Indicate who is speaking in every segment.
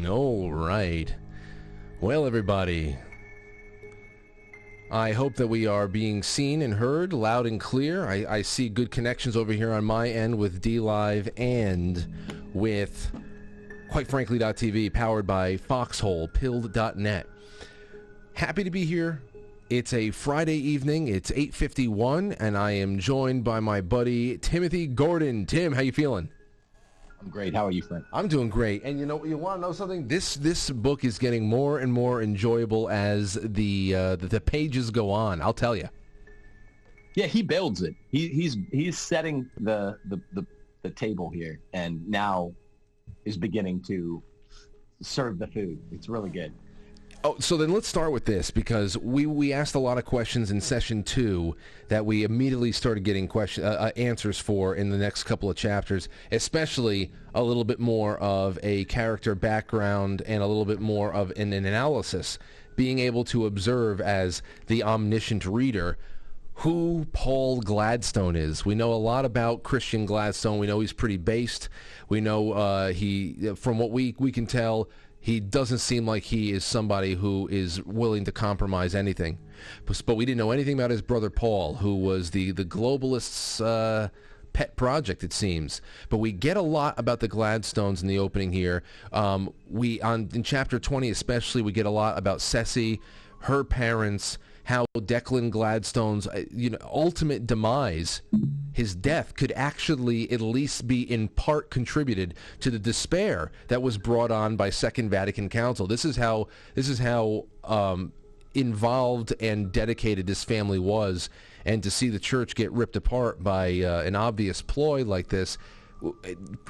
Speaker 1: All right. Well, everybody, I hope that we are being seen and heard loud and clear. I see good connections over here on my end with DLive and with, quite frankly, .tv, powered by Foxhole, pilled.net. Happy to be here. It's a Friday evening. It's 8:51, and I am joined by my buddy Timothy Gordon. Tim, how you feeling?
Speaker 2: I'm great. How are you, Frank?
Speaker 1: I'm doing great. And you want to know something? This book is getting more and more enjoyable as the pages go on. I'll tell you.
Speaker 2: Yeah, he builds it. He's setting the table here, and now is beginning to serve the food. It's really good.
Speaker 1: Oh, so then let's start with this, because we asked a lot of questions in session 2 that we immediately started getting answers for in the next couple of chapters, especially a little bit more of a character background and a little bit more of an analysis, being able to observe as the omniscient reader who Paul Gladstone is. We know a lot about Christian Gladstone. We know he's pretty based. We know from what we can tell, he doesn't seem like he is somebody who is willing to compromise anything. But we didn't know anything about his brother Paul, who was the globalists' pet project, it seems. But we get a lot about the Gladstones in the opening here. In chapter 20 especially, we get a lot about Ceci, her parents, how Declan Gladstone's ultimate demise, his death, could actually at least be in part contributed to the despair that was brought on by Second Vatican Council. This is how involved and dedicated this family was, and to see the church get ripped apart by an obvious ploy like this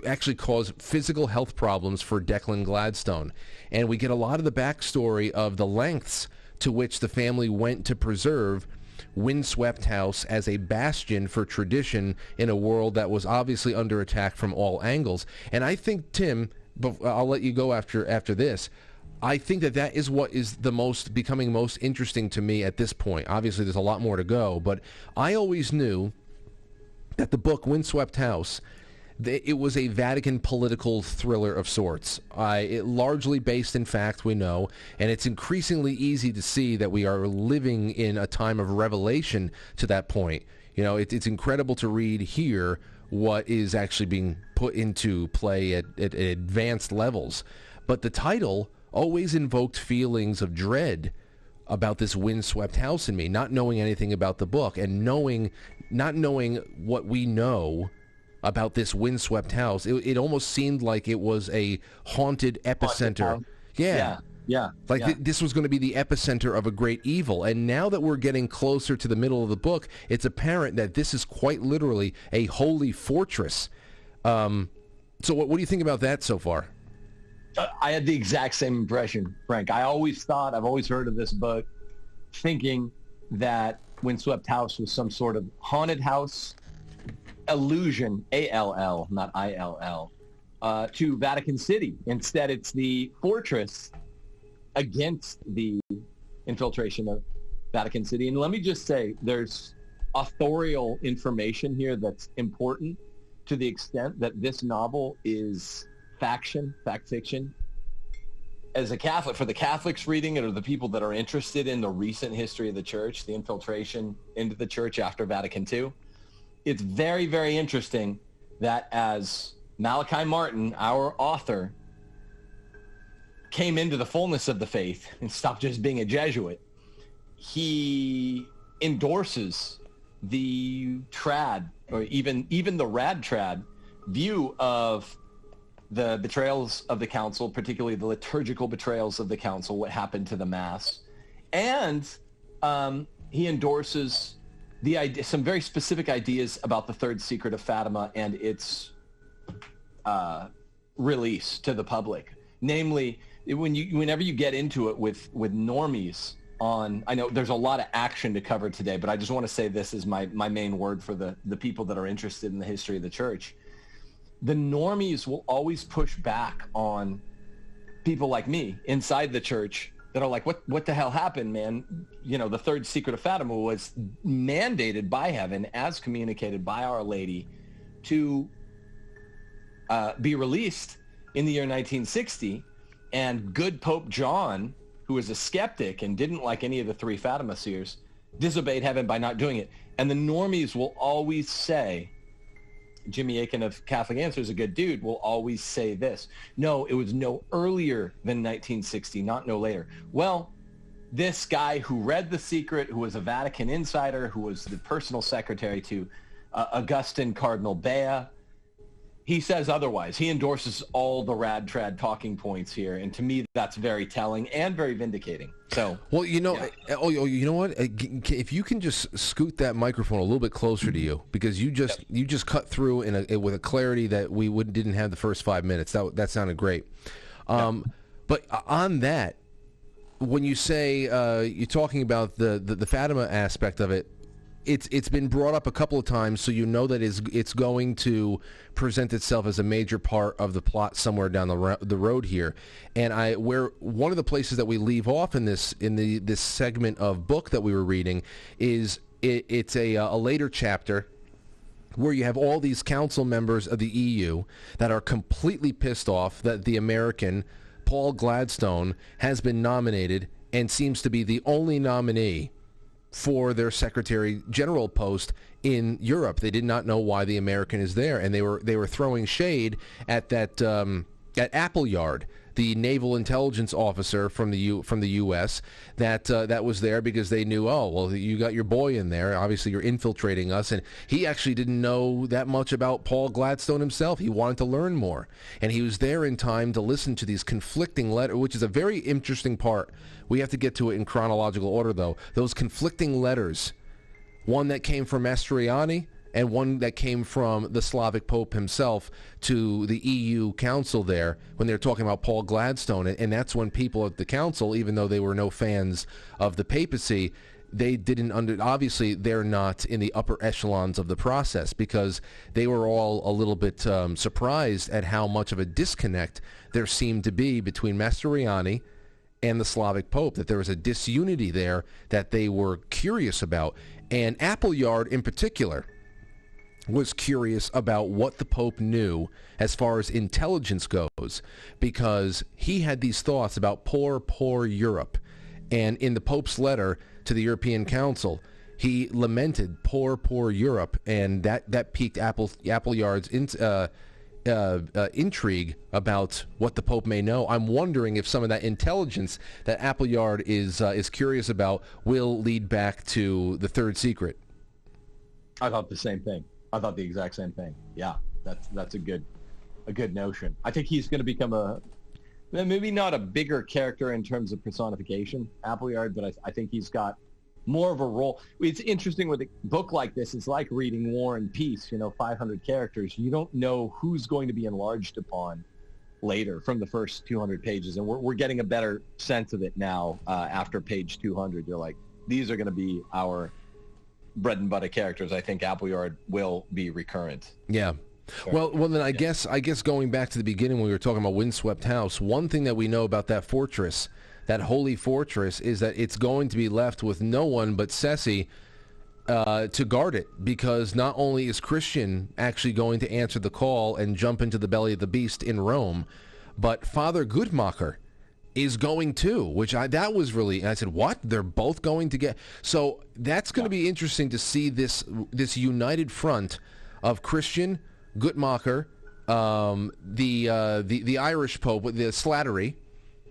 Speaker 1: actually caused physical health problems for Declan Gladstone. And we get a lot of the backstory of the lengths to which the family went to preserve Windswept House as a bastion for tradition in a world that was obviously under attack from all angles. And I think, Tim, but I'll let you go after this, I think that is what is becoming most interesting to me at this point. Obviously, there's a lot more to go, but I always knew that the book Windswept House, it was a Vatican political thriller of sorts. It largely based in fact, we know, and it's increasingly easy to see that we are living in a time of revelation to that point. It's incredible to read here what is actually being put into play at advanced levels. But the title always invoked feelings of dread about this windswept house in me, not knowing anything about the book, and not knowing what we know about this windswept house. It almost seemed like it was a haunted epicenter. Yeah. This was going to be the epicenter of a great evil. And now that we're getting closer to the middle of the book, it's apparent that this is quite literally a holy fortress. So what do you think about that so far?
Speaker 2: I had the exact same impression, Frank. I've always heard of this book, thinking that Windswept House was some sort of haunted house allusion, A-L-L, not I-L-L, to Vatican City. Instead, it's the fortress against the infiltration of Vatican City. And let me just say, there's authorial information here that's important to the extent that this novel is fact fiction. As a Catholic, for the Catholics reading it, or the people that are interested in the recent history of the church, the infiltration into the church after Vatican II, it's very, very interesting that as Malachi Martin, our author, came into the fullness of the faith and stopped just being a Jesuit, he endorses the trad, or even the rad trad view of the betrayals of the council, particularly the liturgical betrayals of the council, what happened to the Mass. And he endorses some very specific ideas about the third secret of Fatima and its release to the public. Namely, whenever you get into it with normies on, I know there's a lot of action to cover today, but I just want to say this is my main word for the people that are interested in the history of the church. The normies will always push back on people like me inside the church that are like, what the hell happened, man? The third secret of Fatima was mandated by heaven, as communicated by Our Lady, to be released in the year 1960, and good Pope John, who was a skeptic and didn't like any of the three Fatima seers, disobeyed heaven by not doing it. And the normies will always say, Jimmy Akin of Catholic Answers, a good dude, will always say this: no, it was no earlier than 1960, not no later. Well, this guy who read The Secret, who was a Vatican insider, who was the personal secretary to Augustine Cardinal Bea, he says otherwise. He endorses all the rad trad talking points here, and to me, that's very telling and very vindicating. So,
Speaker 1: well, you know, you know what? If you can just scoot that microphone a little bit closer to you, because you just cut through with a clarity that we didn't have the first 5 minutes. That sounded great. But on that, when you say you're talking about the Fatima aspect of it, it's been brought up a couple of times, so you know that it's going to present itself as a major part of the plot somewhere down the road here. And where one of the places that we leave off in this segment of book that we were reading is it's a later chapter where you have all these council members of the EU that are completely pissed off that the American Paul Gladstone has been nominated and seems to be the only nominee for their Secretary General post in Europe. They did not know why the American is there, and they were throwing shade at that at Appleyard, the naval intelligence officer from the U.S. that was there because they knew, oh, well, you got your boy in there. Obviously, you're infiltrating us. And he actually didn't know that much about Paul Gladstone himself. He wanted to learn more. And he was there in time to listen to these conflicting letters, which is a very interesting part. We have to get to it in chronological order, though. Those conflicting letters, one that came from Mastriani and one that came from the Slavic Pope himself to the EU Council there when they were talking about Paul Gladstone. And that's when people at the Council, even though they were no fans of the papacy, they didn't obviously they're not in the upper echelons of the process, because they were all a little bit surprised at how much of a disconnect there seemed to be between Mastriani and the Slavic Pope, that there was a disunity there that they were curious about. And Appleyard in particular was curious about what the Pope knew as far as intelligence goes, because he had these thoughts about poor Europe. And in the Pope's letter to the European Council, he lamented poor Europe, and that piqued Appleyard's intrigue about what the Pope may know. I'm wondering if some of that intelligence that Appleyard is curious about will lead back to the third secret.
Speaker 2: I thought the same thing. I thought the exact same thing. Yeah, that's a good notion. I think he's going to become maybe not a bigger character in terms of personification, Appleyard, but I think he's got more of a role. It's interesting with a book like this. It's like reading War and Peace, 500 characters. You don't know who's going to be enlarged upon later from the first 200 pages. And we're getting a better sense of it now after page 200. You're like, these are going to be our bread and butter characters. I think Appleyard will be recurrent.
Speaker 1: Yeah. Well, then I guess going back to the beginning when we were talking about Windswept House, one thing that we know about that fortress, that holy fortress, is that it's going to be left with no one but Ceci to guard it, because not only is Christian actually going to answer the call and jump into the belly of the beast in Rome, but Father Guttmacher is going too, which that was really, and I said, what? They're both going to get, so that's going to be interesting to see this united front of Christian, Guttmacher, the Irish Pope, the Slattery,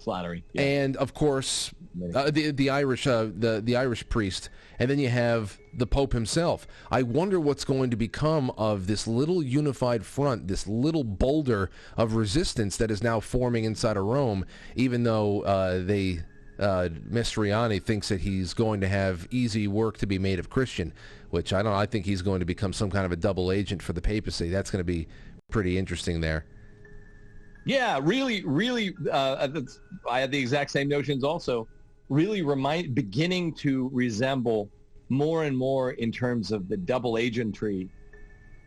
Speaker 1: yeah. And of course the Irish priest, and then you have the Pope himself. I wonder what's going to become of this little unified front, this little boulder of resistance that is now forming inside of Rome, even though Mastriani thinks that he's going to have easy work to be made of Christian, which I think he's going to become some kind of a double agent for the papacy. That's going to be pretty interesting there.
Speaker 2: Yeah, really, I had the exact same notions also. Really beginning to resemble more and more in terms of the double agentry,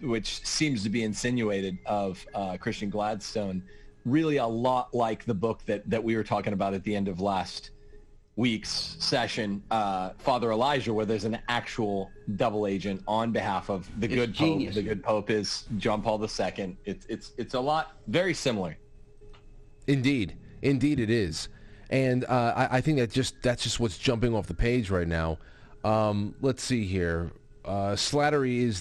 Speaker 2: which seems to be insinuated of Christian Gladstone. Really a lot like the book that we were talking about at the end of last week's session, Father Elijah, where there's an actual double agent on behalf of the good
Speaker 3: genius.
Speaker 2: Pope. The good Pope is John Paul II. It's a lot very similar.
Speaker 1: Indeed it is, and I think that's just what's jumping off the page right now. Let's see here. Slattery is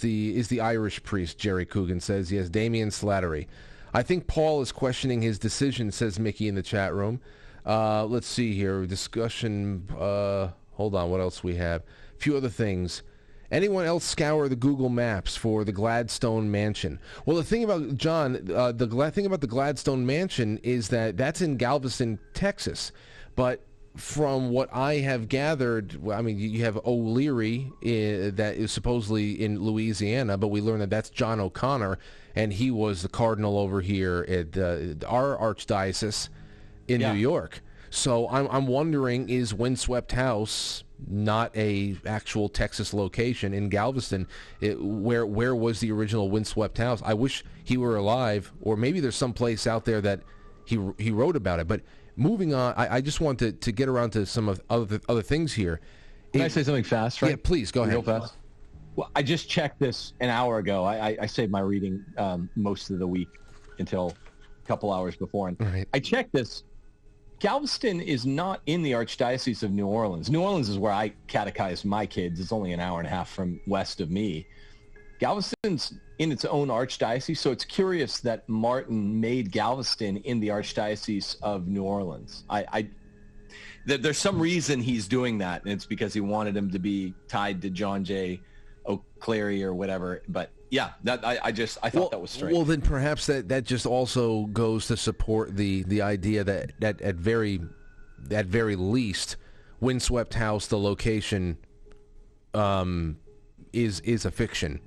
Speaker 1: the Irish priest. Jerry Coogan says yes. Damien Slattery. I think Paul is questioning his decision, says Mickey in the chat room. Let's see here. Discussion. Hold on. What else we have? A few other things. Anyone else scour the Google Maps for the Gladstone Mansion? Well, the thing about John, the thing about the Gladstone Mansion is that that's in Galveston, Texas. But from what I have gathered, I mean, you have O'Leary that is supposedly in Louisiana, but we learned that that's John O'Connor, and he was the cardinal over here at our archdiocese in New York. So I'm wondering, is Windswept House not a actual Texas location in Galveston? Where was the original Windswept House? I wish he were alive, or maybe there's some place out there that he wrote about it. But moving on, I just want to get around to some of other things here.
Speaker 2: Can I say something fast? Right?
Speaker 1: Yeah, please go ahead.
Speaker 2: Real fast. Well, I just checked this an hour ago. I saved my reading most of the week until a couple hours before, and
Speaker 1: right.
Speaker 2: I checked this. Galveston is not in the Archdiocese of New Orleans. New Orleans is where I catechize my kids. It's only an hour and a half from west of me. Galveston's in its own archdiocese, so it's curious that Martin made Galveston in the Archdiocese of New Orleans. There's some reason he's doing that, and it's because he wanted him to be tied to John J. O'Clery or whatever. But yeah, I thought that was strange.
Speaker 1: Well, then perhaps that just also goes to support the idea that at very least, Windswept House, the location, is a fiction.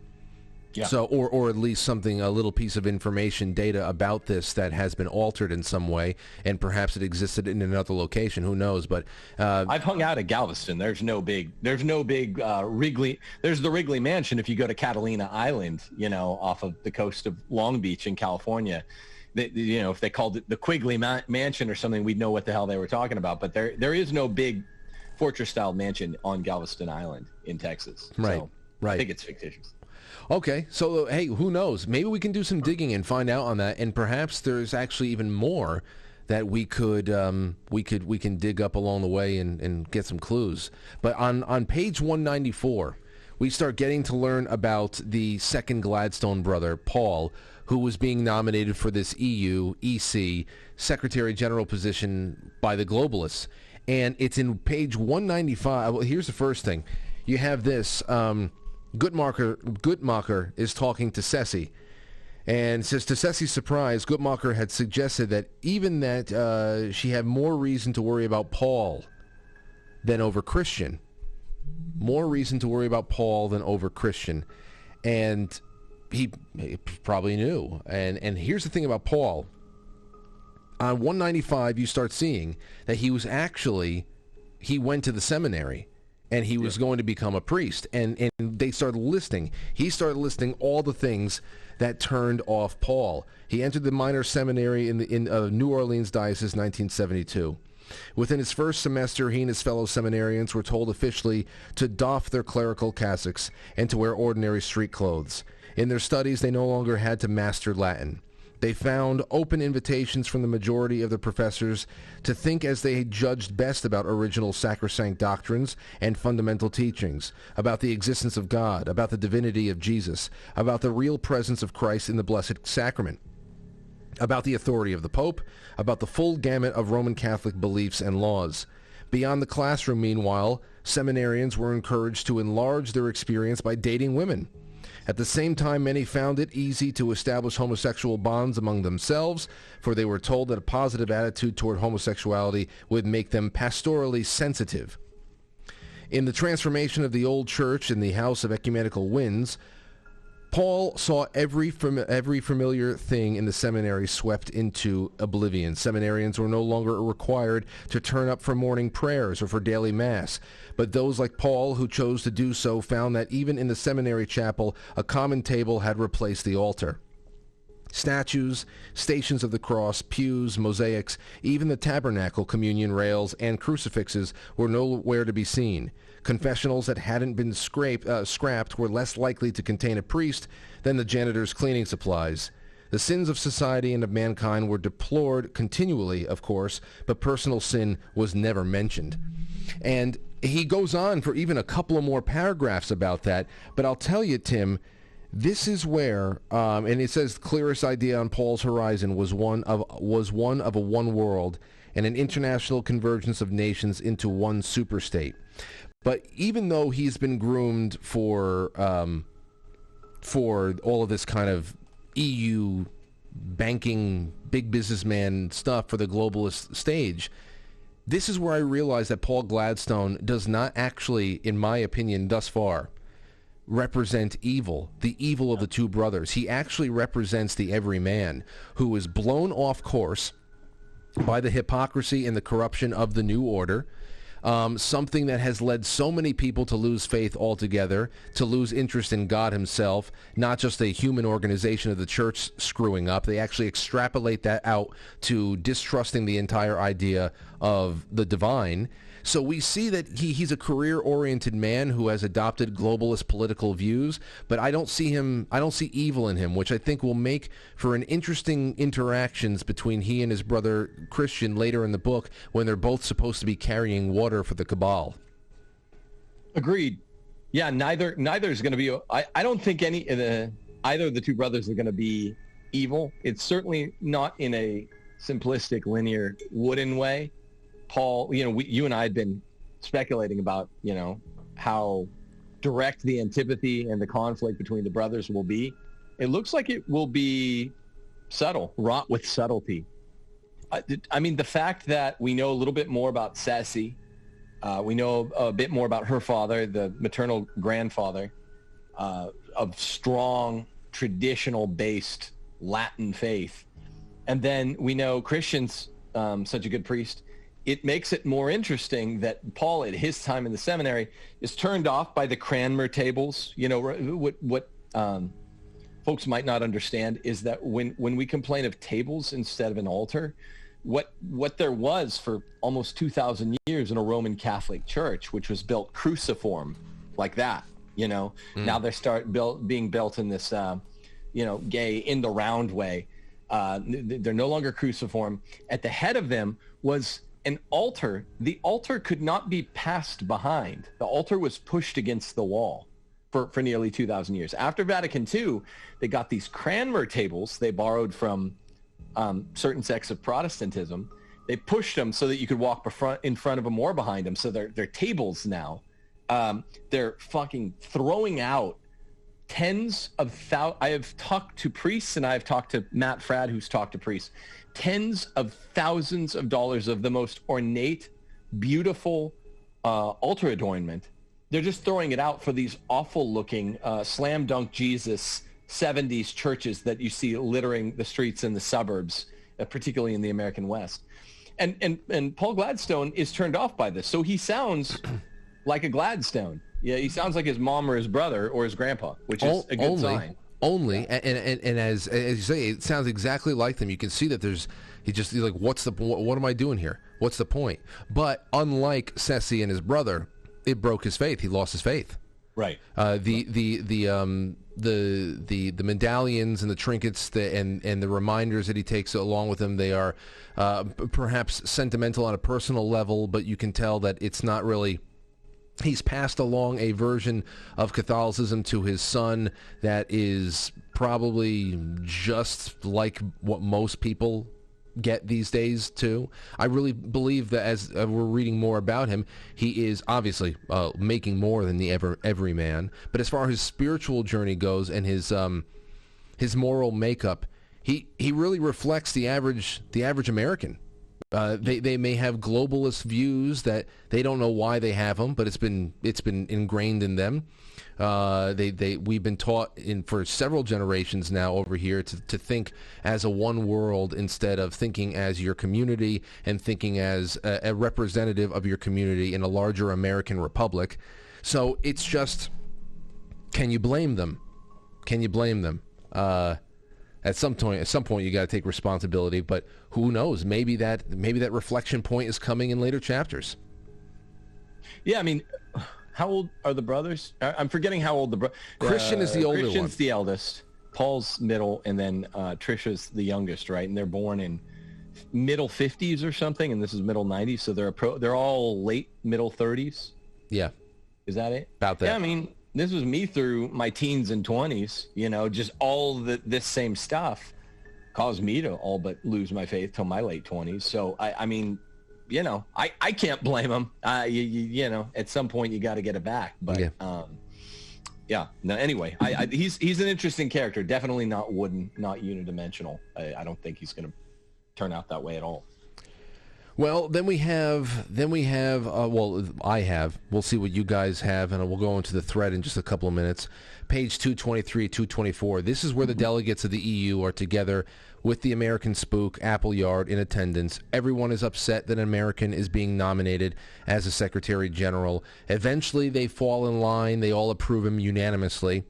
Speaker 2: Yeah.
Speaker 1: So, or at least something, a little piece of information, data about this that has been altered in some way, and perhaps it existed in another location. Who knows? But
Speaker 2: I've hung out at Galveston. There's no big Wrigley. There's the Wrigley Mansion if you go to Catalina Island, off of the coast of Long Beach in California. If they called it the Quigley Mansion or something, we'd know what the hell they were talking about. But there is no big fortress-style mansion on Galveston Island in Texas.
Speaker 1: Right.
Speaker 2: So
Speaker 1: Right.
Speaker 2: I think it's fictitious.
Speaker 1: Okay, so hey, who knows? Maybe we can do some digging and find out on that, and perhaps there's actually even more that we can dig up along the way and get some clues. But on page 194, we start getting to learn about the second Gladstone brother, Paul, who was being nominated for this EC Secretary General position by the globalists, and it's in page 195. Well, here's the first thing: you have this. Guttmacher is talking to Ceci, and says, to Ceci's surprise, Guttmacher had suggested that even that she had more reason to worry about Paul than over Christian. More reason to worry about Paul than over Christian. And he probably knew. And here's the thing about Paul. On 195, you start seeing that he went to the seminary. And he was going to become a priest. And he started listing all the things that turned off Paul. He entered the minor seminary in New Orleans Diocese 1972. Within his first semester, he and his fellow seminarians were told officially to doff their clerical cassocks and to wear ordinary street clothes. In their studies, they no longer had to master Latin. They found open invitations from the majority of the professors to think as they judged best about original sacrosanct doctrines and fundamental teachings, about the existence of God, about the divinity of Jesus, about the real presence of Christ in the Blessed Sacrament, about the authority of the Pope, about the full gamut of Roman Catholic beliefs and laws. Beyond the classroom, meanwhile, seminarians were encouraged to enlarge their experience by dating women. At the same time, many found it easy to establish homosexual bonds among themselves, for they were told that a positive attitude toward homosexuality would make them pastorally sensitive. In the transformation of the old church in the House of Ecumenical Winds, Paul saw every familiar thing in the seminary swept into oblivion. Seminarians were no longer required to turn up for morning prayers or for daily mass, but those like Paul who chose to do so found that even in the seminary chapel, a common table had replaced the altar. Statues, stations of the cross, pews, mosaics, even the tabernacle, communion rails, and crucifixes were nowhere to be seen. Confessionals that hadn't been scrapped were less likely to contain a priest than the janitor's cleaning supplies. The sins of society and of mankind were deplored continually, of course, but personal sin was never mentioned. And he goes on for even a couple of more paragraphs about that, but I'll tell you, Tim, this is where, and it says, clearest idea on Paul's horizon was one of a one world and an international convergence of nations into one superstate. But even though he's been groomed for all of this kind of EU banking, big businessman stuff for the globalist stage, this is where I realize that Paul Gladstone does not actually, in my opinion, thus far, represent evil, the evil of the two brothers. He actually represents the everyman who is blown off course by the hypocrisy and the corruption of the new order, something that has led so many people to lose faith altogether, to lose interest in God himself, not just a human organization of the church screwing up. They actually extrapolate that out to distrusting the entire idea of the divine. So we see that he's a career-oriented man who has adopted globalist political views, but I don't see evil in him, which I think will make for an interesting interactions between he and his brother Christian later in the book when they're both supposed to be carrying water for the cabal.
Speaker 2: Agreed. Yeah, neither is going to be. I don't think either of the two brothers are going to be evil. It's certainly not in a simplistic, linear, wooden way. Paul, you and I had been speculating about, how direct the antipathy and the conflict between the brothers will be. It looks like it will be subtle, wrought with subtlety. I mean, the fact that we know a little bit more about Sassy, we know a bit more about her father, the maternal grandfather, of strong, traditional-based Latin faith. And then we know Christian's such a good priest. It makes it more interesting that Paul, at his time in the seminary, is turned off by the Cranmer tables. What folks might not understand is that when we complain of tables instead of an altar, what there was for almost 2,000 years in a Roman Catholic church, which was built cruciform like that, now they being built in this, gay in the round way. They're no longer cruciform. At the head of them was an altar. The altar could not be passed behind. The altar was pushed against the wall for nearly 2,000 years. After Vatican II, they got these Cranmer tables they borrowed from certain sects of Protestantism. They pushed them so that you could walk in front of them or behind them. So they're tables now. They're fucking throwing out tens of thousands. I have talked to priests, and I have talked to Matt Fradd, who's talked to priests. Tens of thousands of dollars of the most ornate, beautiful altar adornment. They're just throwing it out for these awful-looking slam dunk Jesus 70s churches that you see littering the streets in the suburbs, particularly in the American West. And Paul Gladstone is turned off by this, so he sounds like a Gladstone. Yeah, he sounds like his mom or his brother or his grandpa, which is a good sign. And as you say, it sounds exactly like them. You can see that he's like, what am I doing here? What's the point? But unlike Ceci and his brother, it broke his faith. He lost his faith. Right.
Speaker 1: The medallions and the trinkets and the reminders that he takes along with him, they are perhaps sentimental on a personal level, but you can tell that it's not really. He's passed along a version of Catholicism to his son that is probably just like what most people get these days too. I really believe that as we're reading more about him, he is obviously making more than the everyman. But as far as his spiritual journey goes and his moral makeup, he really reflects the average American. They may have globalist views that they don't know why they have them, but it's been ingrained in them. We've been taught for several generations now over here to think as a one world instead of thinking as your community and thinking as a representative of your community in a larger American republic. So it's just, can you blame them? Can you blame them? At some point, you got to take responsibility. But who knows? Maybe that reflection point is coming in later chapters.
Speaker 2: Yeah, I mean, how old are the brothers? I'm forgetting how old the brother.
Speaker 1: Christian is the older one.
Speaker 2: Christian's the eldest. Paul's middle, and then Trisha's the youngest, right? And they're born in middle 50s or something, and this is middle 90s, so they're all late middle 30s.
Speaker 1: Yeah.
Speaker 2: Is that it?
Speaker 1: About that.
Speaker 2: Yeah, I mean, this was me through my teens and 20s, just all this same stuff caused me to all but lose my faith till my late 20s. So, I mean, I can't blame him. At some point you got to get it back. But, yeah. No, anyway, he's an interesting character. Definitely not wooden, not unidimensional. I don't think he's going to turn out that way at all.
Speaker 1: Well, then we have, I have, we'll see what you guys have, and we'll go into the thread in just a couple of minutes. Page 223, 224. This is where the delegates of the EU are together with the American spook, Appleyard, in attendance. Everyone is upset that an American is being nominated as a Secretary General. Eventually, they fall in line. They all approve him unanimously.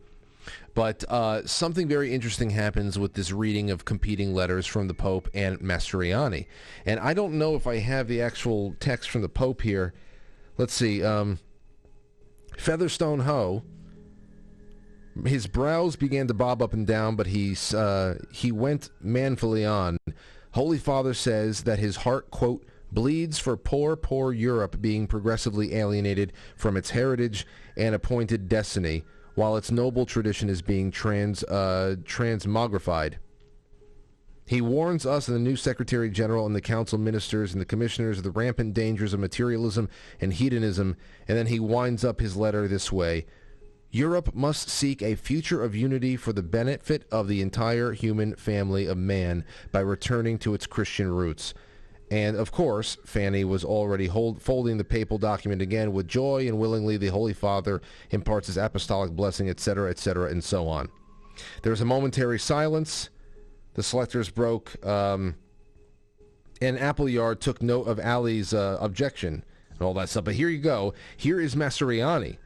Speaker 1: But something very interesting happens with this reading of competing letters from the Pope and Mastroianni. And I don't know if I have the actual text from the Pope here. Let's see. Featherstone Ho, his brows began to bob up and down, but he went manfully on. Holy Father says that his heart, quote, bleeds for poor Europe being progressively alienated from its heritage and appointed destiny, while its noble tradition is being transmogrified. He warns us and the new Secretary General and the Council Ministers and the Commissioners of the rampant dangers of materialism and hedonism, and then he winds up his letter this way. Europe must seek a future of unity for the benefit of the entire human family of man by returning to its Christian roots. And, of course, Fanny was already folding the papal document again with joy, and willingly the Holy Father imparts his apostolic blessing, etc., and so on. There's a momentary silence. The selectors broke, and Appleyard took note of Ali's objection and all that stuff. But here you go. Here is Mastroianni.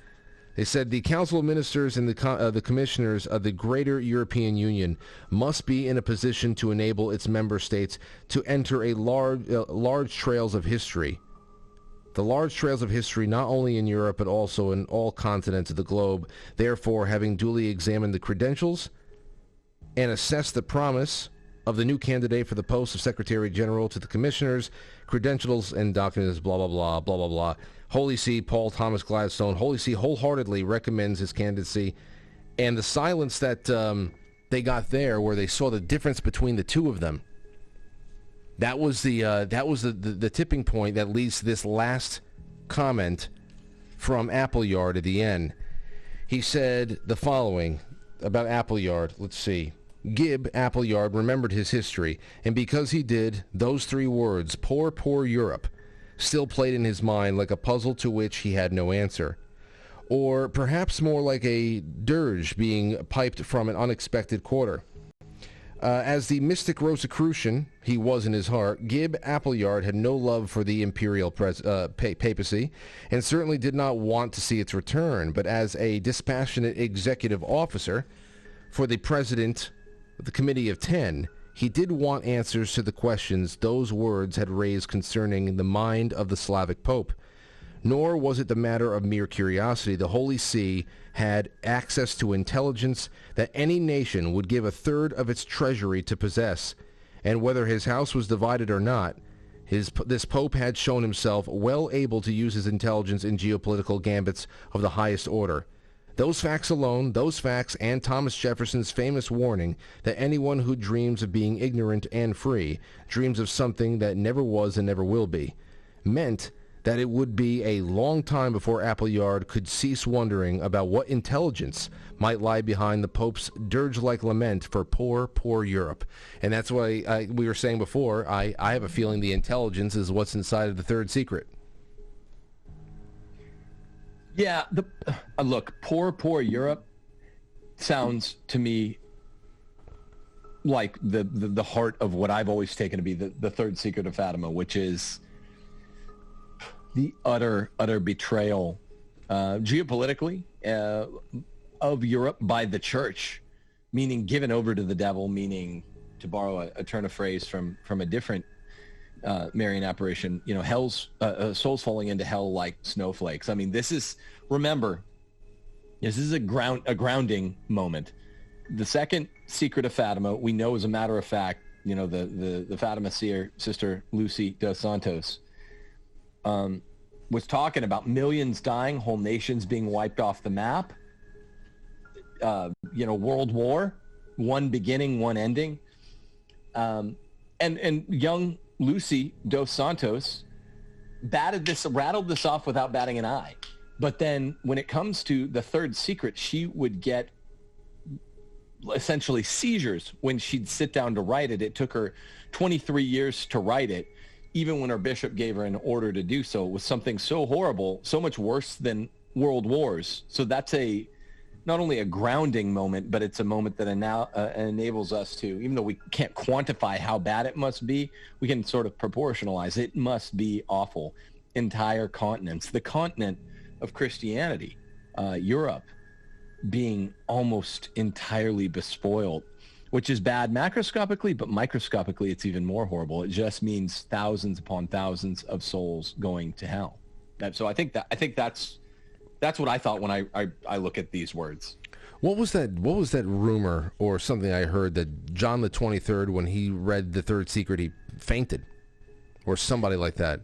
Speaker 1: They said the Council of Ministers and the Commissioners of the Greater European Union must be in a position to enable its member states to enter a large trails of history. The large trails of history not only in Europe but also in all continents of the globe. Therefore, having duly examined the credentials and assessed the promise of the new candidate for the post of Secretary General to the Commissioners, credentials and documents, blah, blah, blah, blah, blah, blah. Holy See, Paul Thomas Gladstone, Holy See wholeheartedly recommends his candidacy. And the silence that they got there, where they saw the difference between the two of them, that was the tipping point that leads to this last comment from Appleyard at the end. He said the following about Appleyard. Let's see. Gib Appleyard remembered his history, and because he did, those three words, poor Europe, still played in his mind like a puzzle to which he had no answer. Or perhaps more like a dirge being piped from an unexpected quarter. As the mystic Rosicrucian he was in his heart, Gib Appleyard had no love for the imperial papacy, and certainly did not want to see its return, but as a dispassionate executive officer for the president of the Committee of 10, he did want answers to the questions those words had raised concerning the mind of the Slavic Pope. Nor was it the matter of mere curiosity. The Holy See had access to intelligence that any nation would give a third of its treasury to possess, and whether his house was divided or not, this Pope had shown himself well able to use his intelligence in geopolitical gambits of the highest order. Those facts alone, and Thomas Jefferson's famous warning that anyone who dreams of being ignorant and free dreams of something that never was and never will be, meant that it would be a long time before Appleyard could cease wondering about what intelligence might lie behind the Pope's dirge-like lament for poor Europe. And that's why we were saying before, I have a feeling the intelligence is what's inside of the third secret.
Speaker 2: Yeah, look, poor Europe sounds to me like the heart of what I've always taken to be the third secret of Fatima, which is the utter geopolitically of Europe by the church. meaning given over to the devil, meaning, to borrow a turn of phrase from a different Marian apparition, hell's souls falling into hell like snowflakes. I mean, remember, this is a grounding moment. The second secret of Fatima, we know as a matter of fact, the Fatima seer, Sister Lucy dos Santos, was talking about millions dying, whole nations being wiped off the map, world war, one beginning, one ending. And young Lucy dos Santos rattled this off without batting an eye. But then when it comes to the third secret, she would get essentially seizures when she'd sit down to write it. It took her 23 years to write it. Even when her bishop gave her an order to do so, it was something so horrible, so much worse than world wars. So that's not only a grounding moment, but it's a moment that enables us to, even though we can't quantify how bad it must be, we can sort of proportionalize. It must be awful. Entire continents, the continent of Christianity, Europe, being almost entirely bespoiled, which is bad macroscopically, but microscopically it's even more horrible. It just means thousands upon thousands of souls going to hell. So I think that's what I thought when I look at these words.
Speaker 1: What was that rumor or something I heard that John the 23rd, when he read the third secret, he fainted, or somebody like that?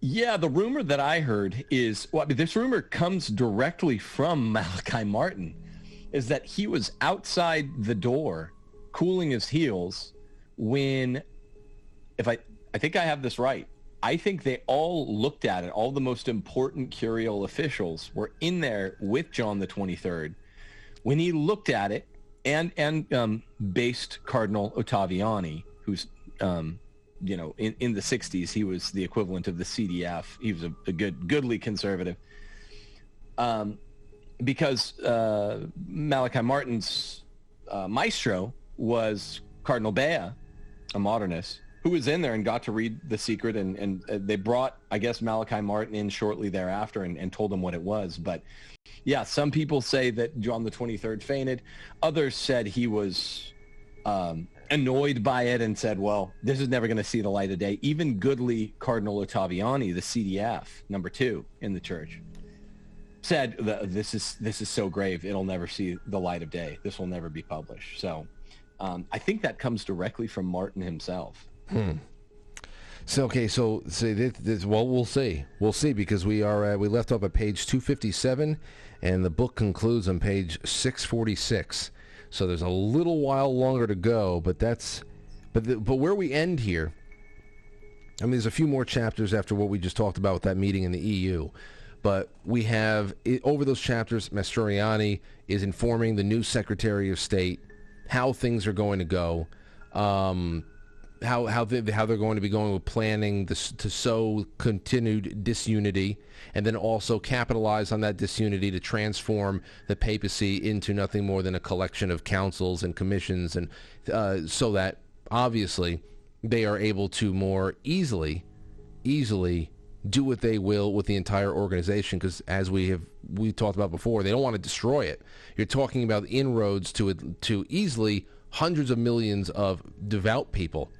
Speaker 2: Yeah, the rumor that I heard is, this rumor comes directly from Malachi Martin, is that he was outside the door cooling his heels when, I think I have this right, I think they all looked at it. All the most important curial officials were in there with John the 23rd when he looked at it, and based Cardinal Ottaviani, who's in the 60s, he was the equivalent of the CDF. He was a goodly conservative. Because Malachi Martin's maestro was Cardinal Bea, a modernist, who was in there and got to read the secret, and they brought, I guess, Malachi Martin in shortly thereafter and told him what it was. But yeah, some people say that John the 23rd fainted. Others said he was annoyed by it and said, well, this is never going to see the light of day. Even goodly Cardinal Ottaviani, the CDF, number 2 in the church, said this is so grave, it'll never see the light of day. This will never be published. So I think that comes directly from Martin himself.
Speaker 1: So well, we'll see, because we left off at page 257, and the book concludes on page 646. So there's a little while longer to go, but where we end here, I mean, there's a few more chapters after what we just talked about with that meeting in the EU. But we have, over those chapters, Mastroianni is informing the new Secretary of State how things are going to go, how they're going to be going with planning to sow continued disunity, and then also capitalize on that disunity to transform the papacy into nothing more than a collection of councils and commissions, and so that obviously they are able to more easily do what they will with the entire organization, because as we talked about before, they don't want to destroy it. You're talking about inroads to easily hundreds of millions of devout people,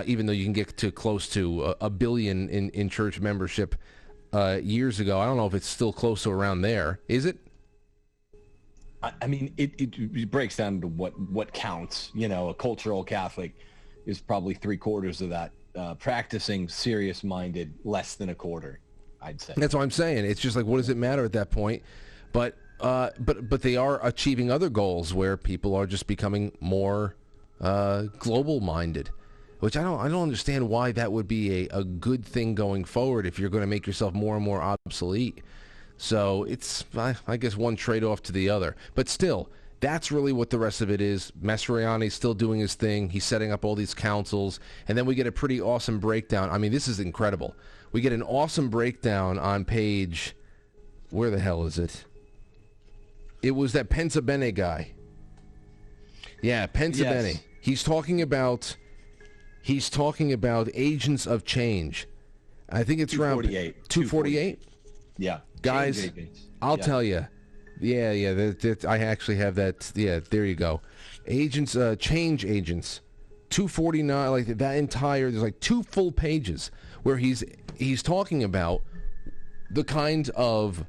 Speaker 1: even though you can get to close to a billion in church membership years ago. I don't know if it's still close to around there. Is it?
Speaker 2: I mean, it breaks down to what counts. A cultural Catholic is probably 3/4 of that. Practicing serious-minded, less than a quarter, I'd say.
Speaker 1: That's what I'm saying. It's just like, what does it matter at that point? But they are achieving other goals where people are just becoming more global-minded, which I don't understand why that would be a good thing going forward if you're going to make yourself more and more obsolete. So it's, I guess, one trade-off to the other. But still, that's really what the rest of it is. Mastroianni's still doing his thing. He's setting up all these councils. And then we get a pretty awesome breakdown. I mean, this is incredible. We get an awesome breakdown on page... Where the hell is it? It was that Pensa Bene guy. Yeah, Pensa Bene.
Speaker 2: Yes.
Speaker 1: He's talking about agents of change. I think it's around
Speaker 2: 248.
Speaker 1: 248.
Speaker 2: Yeah.
Speaker 1: Guys, I'll tell you, I actually have that. Yeah, there you go. Agents, change agents, 249. Like that entire. There's like 2 full pages where he's talking about the kind of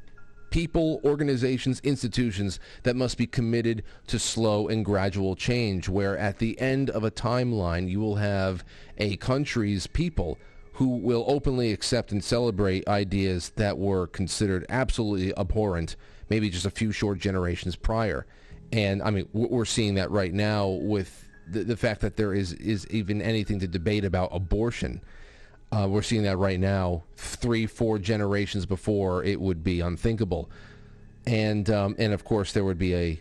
Speaker 1: people, organizations, institutions that must be committed to slow and gradual change, where at the end of a timeline you will have a country's people who will openly accept and celebrate ideas that were considered absolutely abhorrent maybe just a few short generations prior. And I mean, we're seeing that right now with the fact that there is even anything to debate about abortion. We're seeing that right now, 3-4 generations before it would be unthinkable, and of course that would be a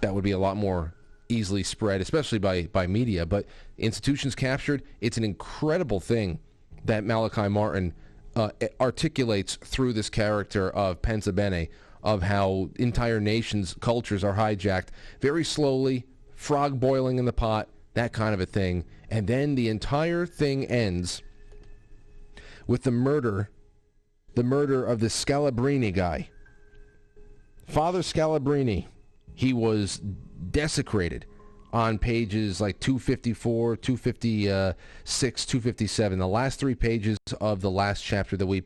Speaker 1: lot more easily spread, especially by media. But institutions captured, it's an incredible thing that Malachi Martin articulates through this character of Pensa Bene, of how entire nations, cultures are hijacked very slowly, frog boiling in the pot, that kind of a thing, and then the entire thing ends with the murder of the Scalabrine guy. Father Scalabrine, he was desecrated on pages like 254, 256, 257, the last 3 pages of the last chapter that we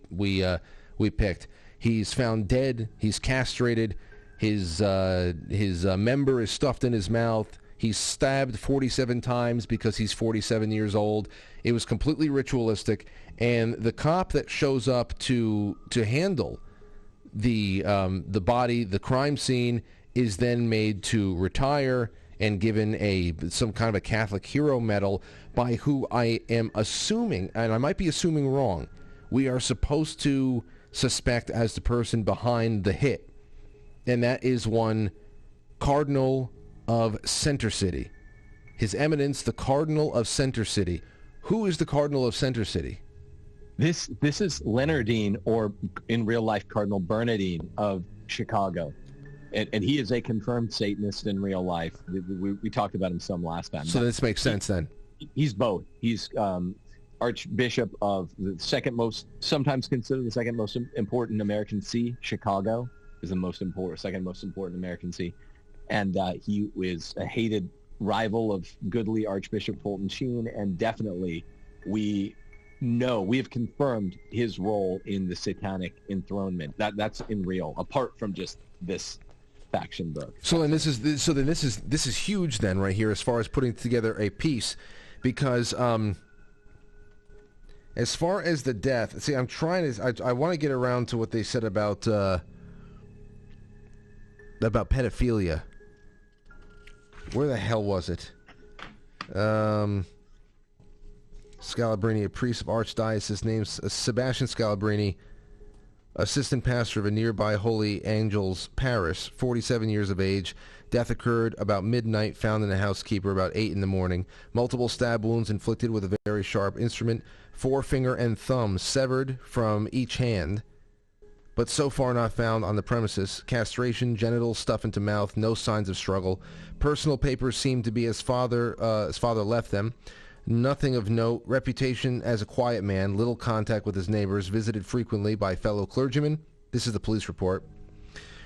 Speaker 1: picked. He's found dead, he's castrated, his member is stuffed in his mouth. He's stabbed 47 times because he's 47 years old. It was completely ritualistic, and the cop that shows up to handle the body, the crime scene, is then made to retire and given some kind of a Catholic hero medal by who I am assuming, and I might be assuming wrong, we are supposed to suspect as the person behind the hit, and that is one Cardinal of Center City. His Eminence, the Cardinal of Center City. Who is the Cardinal of Center City?
Speaker 2: This is Leonardine, or in real life Cardinal Bernardine of Chicago, and he is a confirmed Satanist in real life. We talked about him some last time.
Speaker 1: So this makes sense then.
Speaker 2: He's both. He's Archbishop of the sometimes considered the second most important American see. Chicago is the second most important American see. And he is a hated rival of goodly Archbishop Fulton Sheen, and definitely we have confirmed his role in the satanic enthronement. That's in real, apart from just this faction book.
Speaker 1: So then this is huge then right here as far as putting together a piece, because as far as the death, see, I want to get around to what they said about pedophilia. Where the hell was it? Scalabrini, a priest of Archdiocese named Sebastian Scalabrini, assistant pastor of a nearby Holy Angels parish, 47 years of age. Death occurred about midnight, found in a housekeeper about 8 in the morning. Multiple stab wounds inflicted with a very sharp instrument, forefinger and thumb severed from each hand, but so far not found on the premises. Castration, genitals stuffed into mouth, no signs of struggle. Personal papers seem to be as father left them. Nothing of note. Reputation as a quiet man, little contact with his neighbors, visited frequently by fellow clergymen. This is the police report.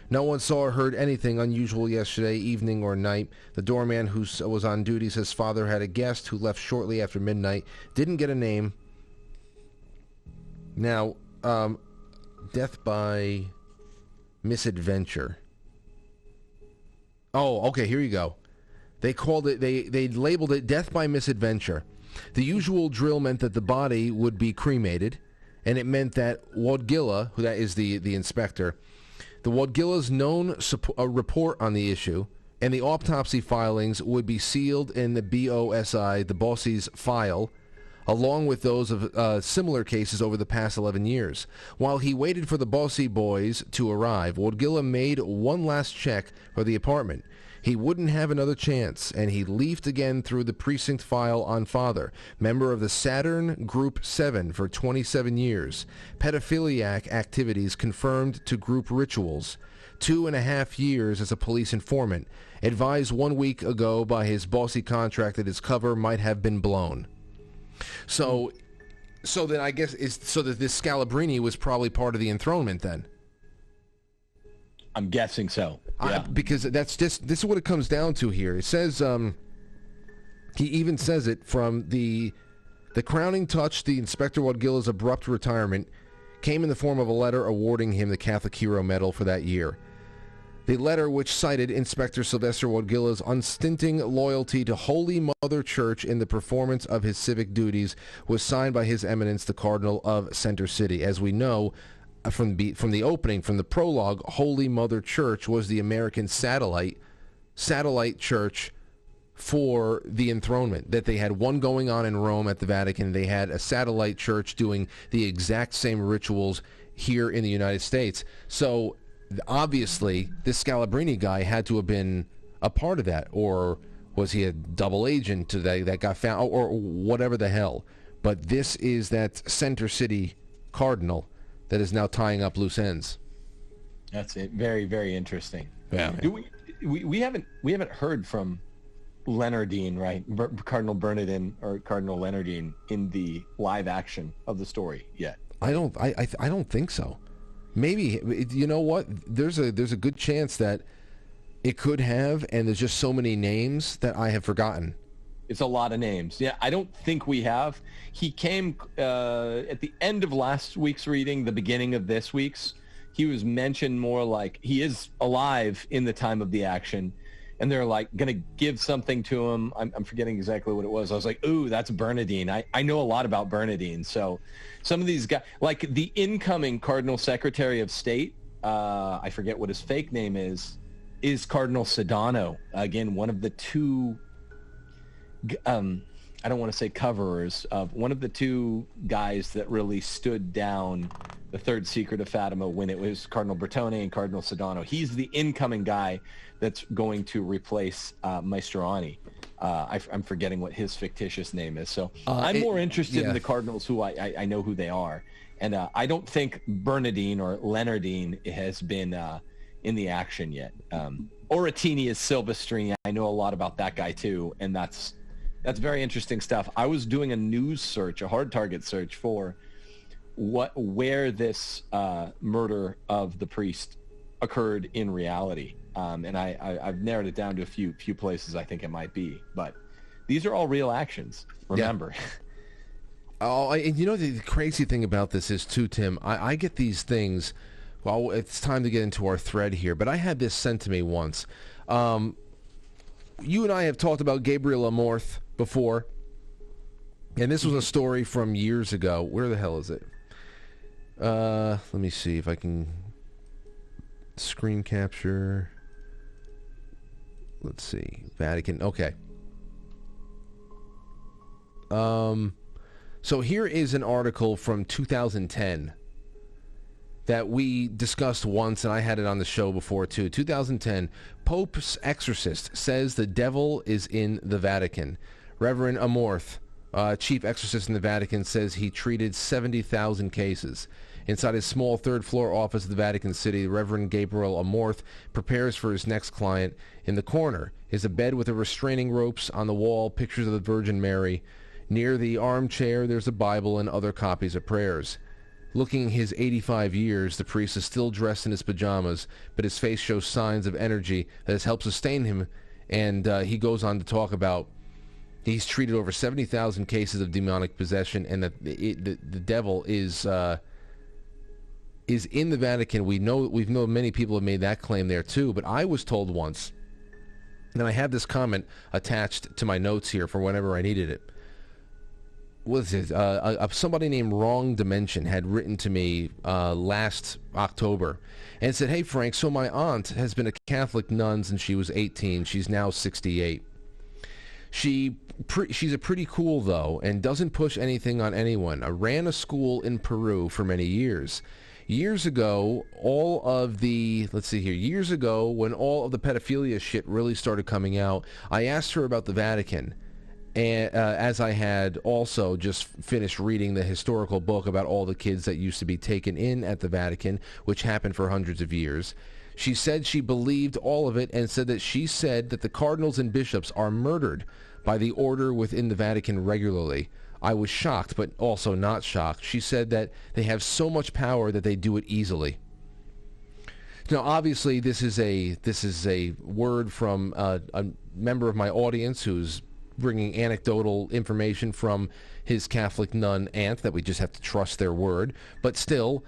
Speaker 1: No one saw or heard anything unusual yesterday evening or night. The doorman who was on duty says father had a guest who left shortly after midnight. Didn't get a name. Now, death by misadventure. Oh, okay, here you go. They called it, they labeled it death by misadventure. The usual drill meant that the body would be cremated, and it meant that Wadgilla, who that is the inspector, the Wadgilla's known report on the issue, and the autopsy filings would be sealed in the BOSI, the Bossy's file, along with those of similar cases over the past 11 years. While he waited for the Bossy boys to arrive, Wadgilla made one last check for the apartment. He wouldn't have another chance, and he leafed again through the precinct file on father, member of the Saturn Group 7 for 27 years, pedophiliac activities confirmed to group rituals, 2.5 years as a police informant, advised 1 week ago by his bossy contract that his cover might have been blown. So then I guess that this Scalabrini was probably part of the enthronement then.
Speaker 2: I'm guessing so. Yeah.
Speaker 1: Because this is what it comes down to here. It says, he even says it from the crowning touch, the Inspector Wadgilla's abrupt retirement came in the form of a letter awarding him the Catholic Hero Medal for that year. The letter, which cited Inspector Sylvester Wadgilla's unstinting loyalty to Holy Mother Church in the performance of his civic duties, was signed by His Eminence the Cardinal of Center City. As we know from the opening, from the prologue, Holy Mother Church was the American satellite church for the enthronement. That they had one going on in Rome at the Vatican. They had a satellite church doing the exact same rituals here in the United States. So obviously, this Scalabrine guy had to have been a part of that, or was he a double agent that got found, or whatever the hell. But this is that Center City Cardinal that is now tying up loose ends.
Speaker 2: That's it. Very, very interesting.
Speaker 1: Yeah.
Speaker 2: We haven't heard from Leonardine, right? Cardinal Bernardin or Cardinal Leonardine in the live action of the story yet.
Speaker 1: I don't think so. Maybe, you know what? There's a good chance that it could have, and there's just so many names that I have forgotten.
Speaker 2: It's a lot of names. Yeah, I don't think we have. He came at the end of last week's reading, the beginning of this week's. He was mentioned more like he is alive in the time of the action, and they're like going to give something to him. I'm forgetting exactly what it was. I was like, ooh, that's Bernardine. I know a lot about Bernardine. So some of these guys, like the incoming Cardinal Secretary of State, I forget what his fake name is Cardinal Sedano. Again, one of the two, I don't want to say coverers, of one of the two guys that really stood down the third secret of Fatima when it was Cardinal Bertone and Cardinal Sedano. He's the incoming guy that's going to replace Maestrani. I'm forgetting what his fictitious name is. So I'm more interested in the Cardinals who I know who they are. And I don't think Bernardine or Leonardine has been in the action yet. Oratinius Silvestrini, I know a lot about that guy too. And that's very interesting stuff. I was doing a news search, a hard target search for where this murder of the priest occurred in reality. And I've narrowed it down to a few places I think it might be. But these are all real actions, remember. Yeah.
Speaker 1: Oh, and you know the crazy thing about this is too, Tim, I get these things. Well, it's time to get into our thread here, but I had this sent to me once. You and I have talked about Gabriel Amorth before, and this was a story from years ago. Where the hell is it? Let me see if I can screen capture. Let's see. Vatican. Okay. So here is an article from 2010 that we discussed once, and I had it on the show before too. 2010, Pope's exorcist says the devil is in the Vatican. Reverend Amorth, chief exorcist in the Vatican, says he treated 70,000 cases. Inside his small third-floor office at the Vatican City, Reverend Gabriel Amorth prepares for his next client. In the corner is a bed with a restraining ropes. On the wall, pictures of the Virgin Mary. Near the armchair, there's a Bible and other copies of prayers. Looking his 85 years, the priest is still dressed in his pajamas, but his face shows signs of energy that has helped sustain him, and he goes on to talk about he's treated over 70,000 cases of demonic possession, and that the devil is in the Vatican. We've known many people have made that claim there too, but I was told once, and I have this comment attached to my notes here for whenever I needed it. Was it somebody named Wrong Dimension had written to me last October and said, "Hey Frank, so my aunt has been a Catholic nun since she was 18. She's now 68. She's a pretty cool though, and doesn't push anything on anyone. I ran a school in Peru for many years. Years ago, when all of the pedophilia shit really started coming out, I asked her about the Vatican." And as I had also just finished reading the historical book about all the kids that used to be taken in at the Vatican, which happened for hundreds of years, she said she believed all of it and said that she said that the cardinals and bishops are murdered by the order within the Vatican regularly. I was shocked, but also not shocked. She said that they have so much power that they do it easily. Now, obviously, this is a word from a member of my audience who's bringing anecdotal information from his Catholic nun aunt that we just have to trust their word. But still,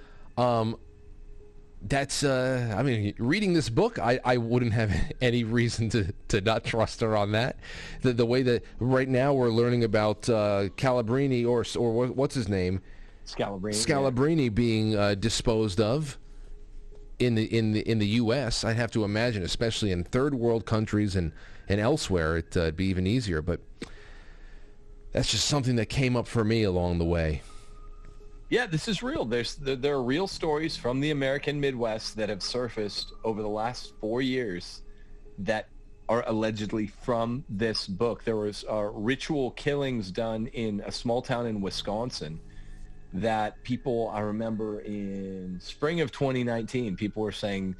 Speaker 1: that's, I mean, reading this book, I wouldn't have any reason to not trust her on that. The way that right now we're learning about Scalabrine or what's his name? Scalabrine being disposed of in the U.S. I'd have to imagine, especially in third world countries and elsewhere, it'd be even easier. But that's just something that came up for me along the way.
Speaker 2: Yeah, this is real. There are real stories from the American Midwest that have surfaced over the last 4 years that are allegedly from this book. There was ritual killings done in a small town in Wisconsin that people, I remember in spring of 2019, people were saying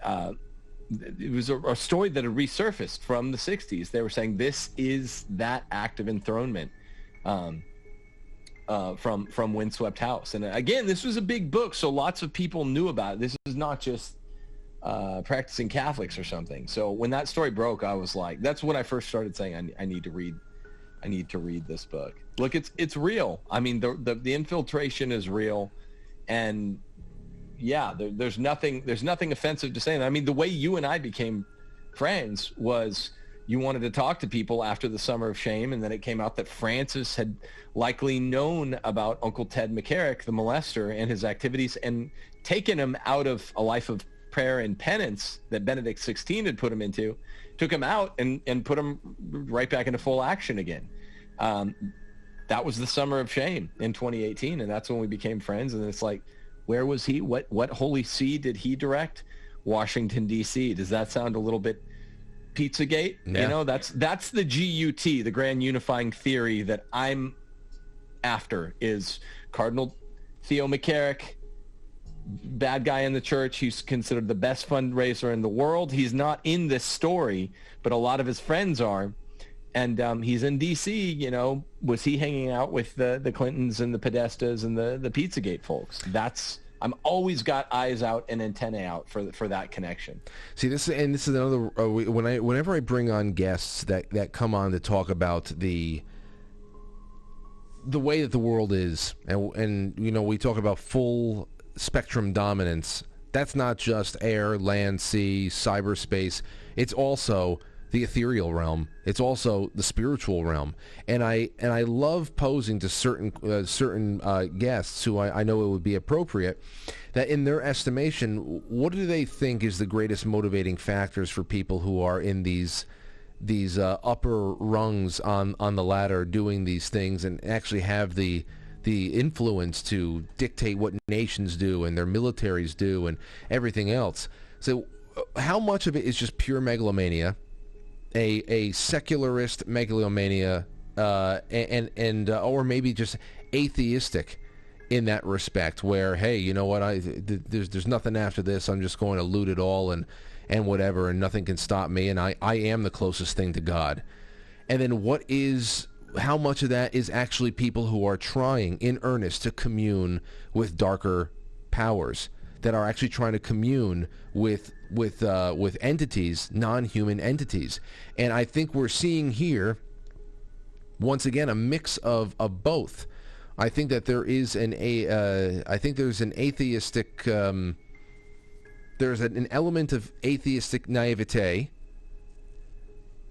Speaker 2: it was a story that had resurfaced from the 60s. They were saying this is that act of enthronement from Windswept House. And again, this was a big book, so lots of people knew about it. This is not just practicing Catholics or something. So when that story broke, I was like, that's when I first started saying I need to read this book. Look, it's real. I mean, the infiltration is real, and yeah, there's nothing offensive to saying. I mean, the way you and I became friends was you wanted to talk to people after the Summer of Shame, and then it came out that Francis had likely known about Uncle Ted McCarrick, the molester, and his activities, and taken him out of a life of prayer and penance that Benedict XVI had put him into, took him out and put him right back into full action again. That was the Summer of Shame in 2018, and that's when we became friends. And it's like, where was he? What Holy See did he direct? Washington, D.C. Does that sound a little bit Pizzagate?
Speaker 1: Yeah.
Speaker 2: You know, that's the GUT, the Grand Unifying Theory that I'm after, is Cardinal Theo McCarrick, bad guy in the church. He's considered the best fundraiser in the world. He's not in this story, but a lot of his friends are. And he's in D.C., you know. Was he hanging out with the Clintons and the Podestas and the Pizzagate folks? I'm always got eyes out and antennae out for that connection.
Speaker 1: See, this is another, whenever I bring on guests that come on to talk about the way that the world is, and you know, we talk about full spectrum dominance. That's not just air, land, sea, cyberspace. It's also the ethereal realm. It's also the spiritual realm. And I love posing to certain guests who I know it would be appropriate, that in their estimation, what do they think is the greatest motivating factors for people who are in these upper rungs on the ladder doing these things and actually have the influence to dictate what nations do and their militaries do and everything else? So how much of it is just pure megalomania, a secularist megalomania, and or maybe just atheistic in that respect, where, hey, you know what, there's nothing after this, I'm just going to loot it all and whatever, and nothing can stop me, and I am the closest thing to God. And then how much of that is actually people who are trying in earnest to commune with darker powers, that are actually trying to commune with entities, non-human entities. And I think we're seeing here, once again, a mix of both. I think that there's an atheistic, there's an element of atheistic naivete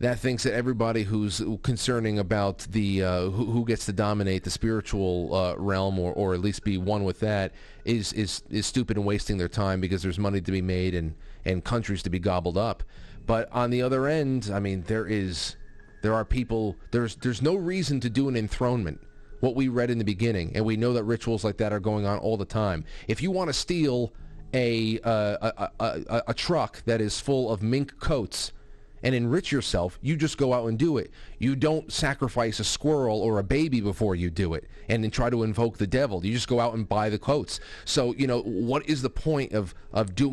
Speaker 1: that thinks that everybody who's concerning about the who gets to dominate the spiritual realm, or at least be one with that, is stupid and wasting their time, because there's money to be made and countries to be gobbled up. But on the other end, I mean, there are people. There's no reason to do an enthronement. What we read in the beginning, and we know that rituals like that are going on all the time. If you want to steal a truck that is full of mink coats and enrich yourself, you just go out and do it. You don't sacrifice a squirrel or a baby before you do it and then try to invoke the devil. You just go out and buy the coats. So, you know, what is the point of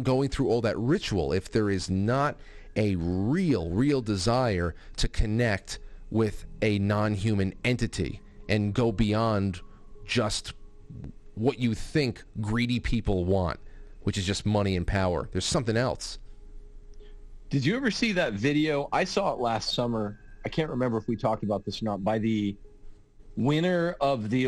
Speaker 1: going through all that ritual if there is not a real desire to connect with a non-human entity and go beyond just what you think greedy people want? which is just money and power. There's something else.
Speaker 2: Did you ever see that video? I saw it last summer. I can't remember if we talked about this or not. By the winner of the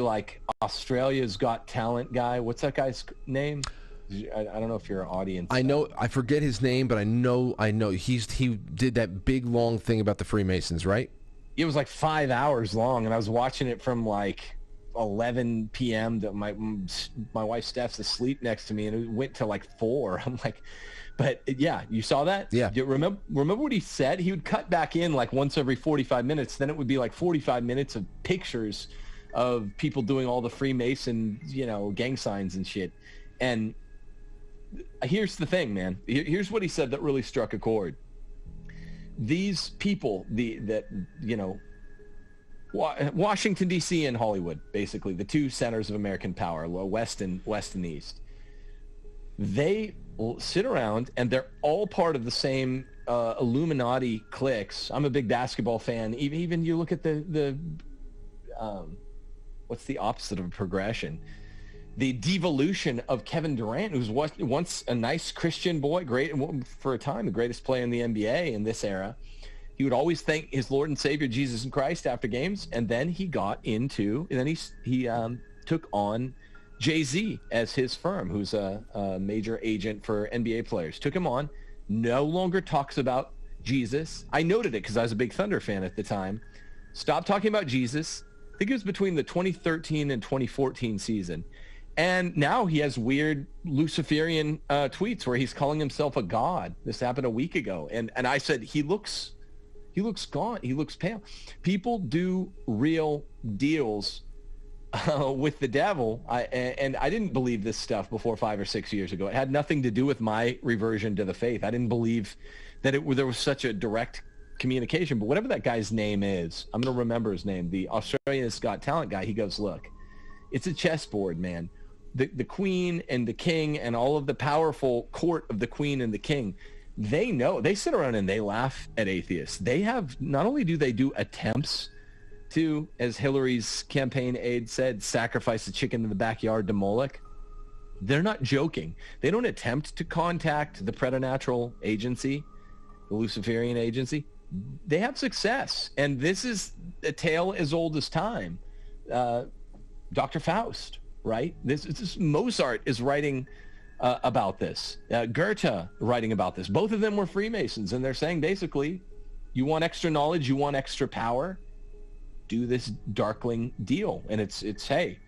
Speaker 2: Australia's Got Talent guy. What's that guy's name? I don't know if you're an audience.
Speaker 1: I know. I forget his name, but I know. He did that big long thing about the Freemasons, right?
Speaker 2: It was 5 hours long, and I was watching it from 11 p.m. to my wife Steph's asleep next to me, and it went to 4. I'm like, but yeah, you saw that?
Speaker 1: Yeah.
Speaker 2: You remember what he said? He would cut back in once every 45 minutes. Then it would be 45 minutes of pictures of people doing all the Freemason, gang signs and shit. And here's the thing, man. Here's what he said that really struck a chord. These people, Washington, D.C. and Hollywood, basically, the two centers of American power, West and East, they sit around and they're all part of the same Illuminati cliques. I'm a big basketball fan. Even you look at the what's the opposite of a progression? The devolution of Kevin Durant, who was once a nice Christian boy, great for a time, the greatest player in the NBA in this era. He would always thank his Lord and Savior Jesus Christ after games, and then he took on Jay-Z as his firm, who's a major agent for NBA players. Took him on, no longer talks about Jesus. I noted it because I was a big Thunder fan at the time. Stopped talking about Jesus. I think it was between the 2013 and 2014 season. And now he has weird Luciferian tweets where he's calling himself a god. This happened a week ago. And I said, he looks gaunt. He looks pale. People do real deals with the devil. And I didn't believe this stuff before 5 or 6 years ago. It had nothing to do with my reversion to the faith. I didn't believe that there was such a direct communication. But whatever that guy's name is, I'm going to remember his name. The Australia's Got Talent guy, he goes, look, it's a chessboard, man. The queen and the king and all of the powerful court of the queen and the king, they know. They sit around and they laugh at atheists. They have, not only do they do attempts to, as Hillary's campaign aide said, sacrifice a chicken in the backyard to Moloch, they're not joking. They don't attempt to contact the preternatural agency, the Luciferian agency. They have success. And this is a tale as old as time. Dr. Faust. Right? This Mozart is writing about this. Goethe writing about this. Both of them were Freemasons, and they're saying basically, you want extra knowledge, you want extra power, do this darkling deal. And it's hey,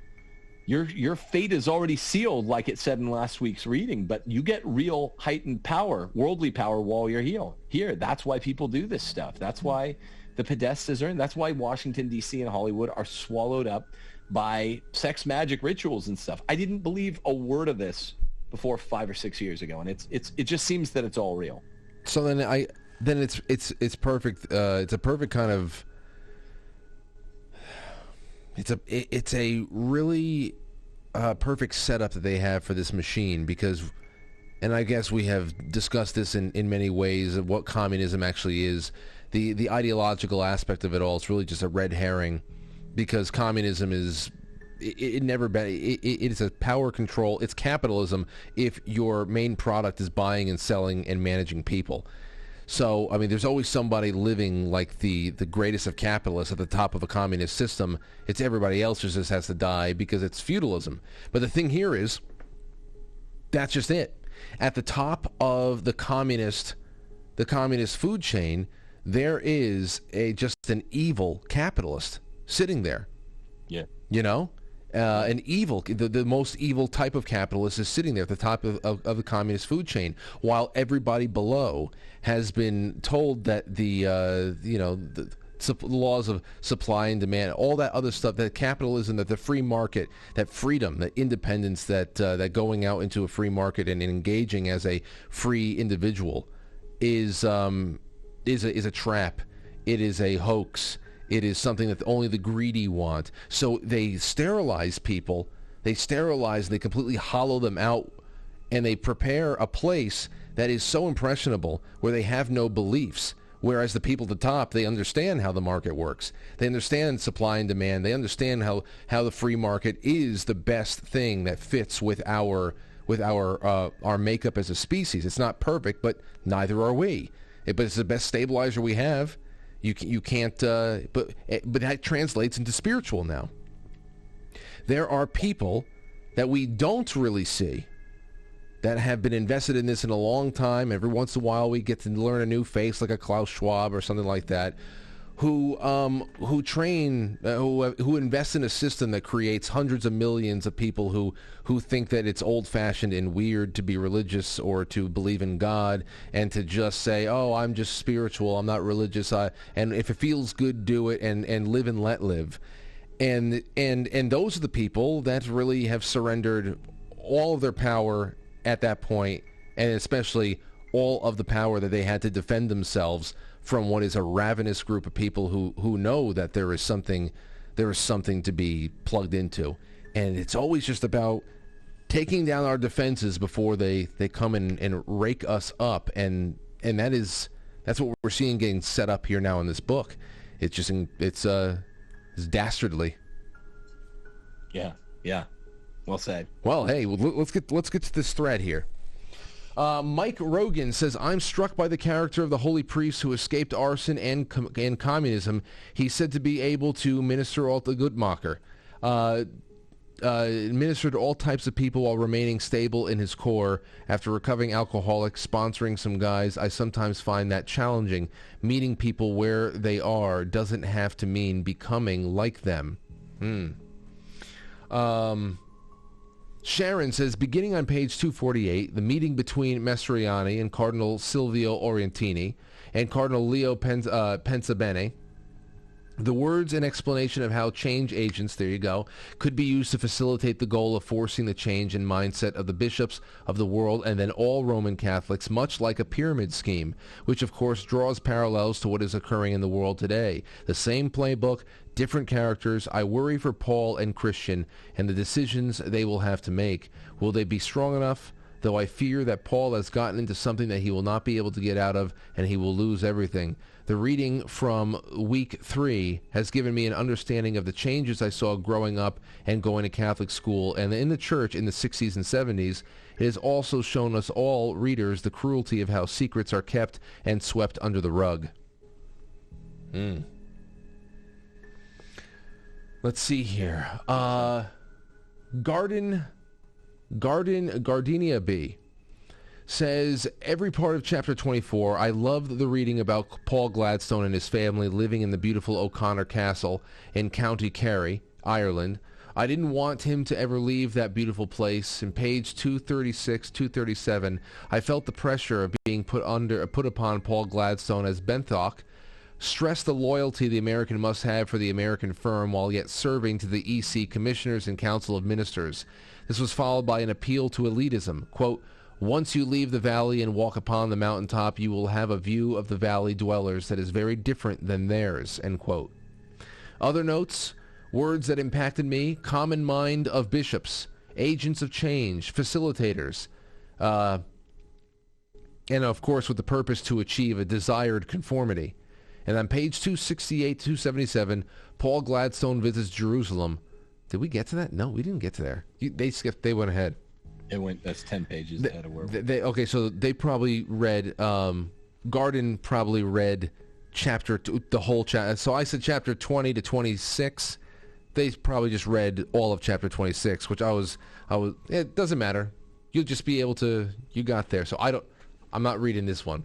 Speaker 2: your fate is already sealed, like it said in last week's reading, but you get real heightened power, worldly power, while you're here. That's why people do this stuff. That's why the Podestas are in. That's why Washington, D.C. and Hollywood are swallowed up by sex magic rituals and stuff. I didn't believe a word of this before 5 or 6 years ago, and it just seems that it's all real.
Speaker 1: So then it's perfect. It's a perfect kind of. It's a really perfect setup that they have for this machine because, and I guess we have discussed this in many ways of what communism actually is. The ideological aspect of it all is really just a red herring. Because communism is, it's a power control. It's capitalism if your main product is buying and selling and managing people. So, I mean, there's always somebody living like the greatest of capitalists at the top of a communist system. It's everybody else who just has to die because it's feudalism. But the thing here is, that's just it. At the top of the communist food chain, there is just an evil capitalist sitting there.
Speaker 2: Yeah.
Speaker 1: An evil, the most evil type of capitalist is sitting there at the top of the communist food chain, while everybody below has been told that the laws of supply and demand, all that other stuff, that capitalism, that the free market, that freedom, that independence, that going out into a free market and engaging as a free individual is a trap. It is a hoax. It is something that only the greedy want. So they sterilize people. They completely hollow them out, and they prepare a place that is so impressionable where they have no beliefs. Whereas the people at the top, they understand how the market works. They understand supply and demand. They understand how the free market is the best thing that fits with our with our makeup as a species. It's not perfect, but neither are we. But it's the best stabilizer we have. You can't. But that translates into spiritual now. There are people that we don't really see that have been invested in this in a long time. Every once in a while, we get to learn a new face, like a Klaus Schwab or something like that, who invest in a system that creates hundreds of millions of people who think that it's old-fashioned and weird to be religious or to believe in God and to just say, oh, I'm just spiritual, I'm not religious, and if it feels good, do it, and live and let live. And those are the people that really have surrendered all of their power at that point, and especially all of the power that they had to defend themselves from what is a ravenous group of people who know that there is something to be plugged into. And it's always just about taking down our defenses before they come and rake us up. And that's what we're seeing getting set up here now in this book. It's dastardly.
Speaker 2: Yeah. Well said.
Speaker 1: Well, hey, let's get to this thread here. Mike Rogan says, I'm struck by the character of the holy priest who escaped arson and communism. He's said to be able to minister all the Guttmacher. Minister to all types of people while remaining stable in his core. After recovering alcoholic, sponsoring some guys, I sometimes find that challenging. Meeting people where they are doesn't have to mean becoming like them. Sharon says, beginning on page 248, the meeting between Mastroianni and Cardinal Silvio Orientini and Cardinal Leo Pensabene, the words and explanation of how change agents, there you go, could be used to facilitate the goal of forcing the change in mindset of the bishops of the world and then all Roman Catholics, much like a pyramid scheme, which of course draws parallels to what is occurring in the world today. The same playbook, different characters. I worry for Paul and Christian and the decisions they will have to make. Will they be strong enough? Though I fear that Paul has gotten into something that he will not be able to get out of, and he will lose everything. The reading from week 3 has given me an understanding of the changes I saw growing up and going to Catholic school and in the church in the 60s and 70s. It has also shown us all readers the cruelty of how secrets are kept and swept under the rug. Let's see here. Gardenia B says, every part of chapter 24, I loved the reading about Paul Gladstone and his family living in the beautiful O'Connor Castle in County Kerry, Ireland. I didn't want him to ever leave that beautiful place. In page 236, 237, I felt the pressure of being put upon Paul Gladstone as Benthok stressed the loyalty the American must have for the American firm while yet serving to the EC commissioners and council of ministers. This was followed by an appeal to elitism. Quote, once you leave the valley and walk upon the mountaintop, you will have a view of the valley dwellers that is very different than theirs, end quote. Other notes, words that impacted me, common mind of bishops, agents of change, facilitators, and of course with the purpose to achieve a desired conformity. And on page 268, 277, Paul Gladstone visits Jerusalem. Did we get to that? No, we didn't get to there. They skipped. They went ahead.
Speaker 2: That's 10 pages ahead of where
Speaker 1: okay, so they probably read, Garden probably read the whole chapter. So I said chapter 20 to 26. They probably just read all of chapter 26, which it doesn't matter. You'll just be able to, you got there. So I'm not reading this one.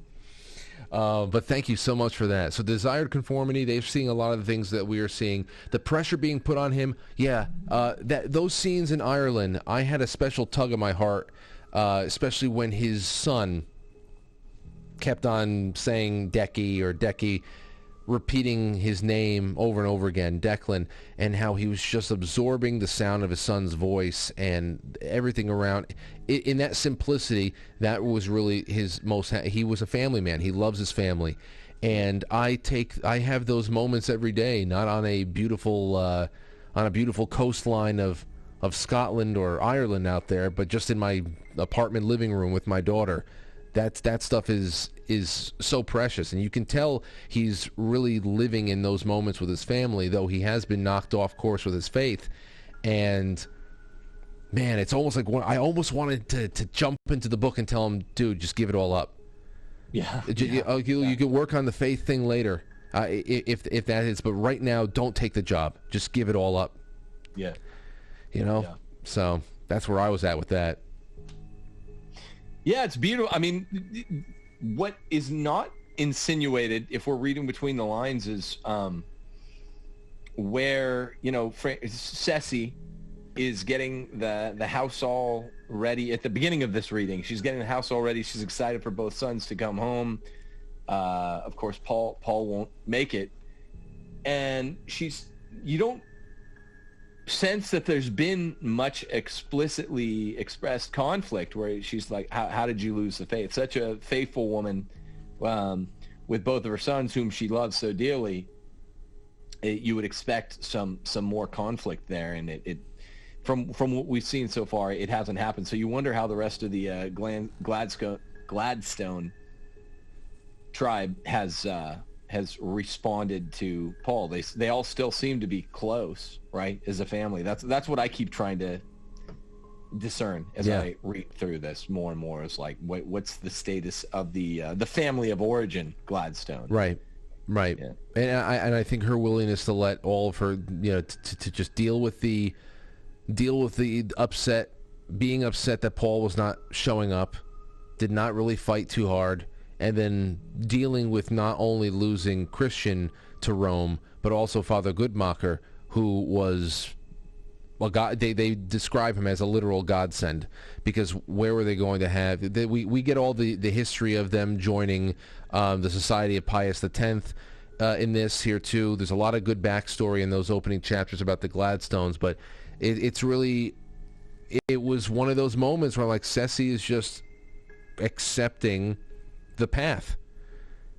Speaker 1: But thank you so much for that. So desired conformity, they're seeing a lot of the things that we are seeing. The pressure being put on him, those scenes in Ireland, I had a special tug of my heart, especially when his son kept on saying Decky, repeating his name over and over again, Declan, and how he was just absorbing the sound of his son's voice and everything around. In that simplicity, that was really he was a family man. He loves his family. And I have those moments every day, not on a beautiful coastline of Scotland or Ireland out there, but just in my apartment living room with my daughter. That stuff is so precious, and you can tell he's really living in those moments with his family, though he has been knocked off course with his faith. And man, it's almost like I almost wanted to jump into the book and tell him, dude, just give it all up.
Speaker 2: Yeah.
Speaker 1: You can work on the faith thing later, if that is. But right now, don't take the job. Just give it all up.
Speaker 2: Yeah.
Speaker 1: Yeah. So that's where I was at with that.
Speaker 2: Yeah, it's beautiful. I mean, what is not insinuated, if we're reading between the lines, is where, Ceci is getting the house all ready at the beginning of this reading. She's getting the house all ready. She's excited for both sons to come home. Of course, Paul won't make it. And you don't sense that there's been much explicitly expressed conflict where she's like, how did you lose the faith? Such a faithful woman with both of her sons, whom she loves so dearly. You would expect some more conflict there, and it from what we've seen so far, it hasn't happened. So you wonder how the rest of the Gladstone tribe has responded to Paul. They all still seem to be close, right, as a family. That's what I keep trying to discern as I read through this more and more. Is like, what's the status of the family of origin, Gladstone?
Speaker 1: Right. Yeah. And I think her willingness to let all of her, to just deal with the upset, being upset that Paul was not showing up, did not really fight too hard, and then dealing with not only losing Christian to Rome, but also Father Goodmacher, who was, well, God, they describe him as a literal godsend, because where were they going to have, we get all the history of them joining the Society of Pius X in this here too. There's a lot of good backstory in those opening chapters about the Gladstones, but it was one of those moments where, like, Ceci is just accepting the path.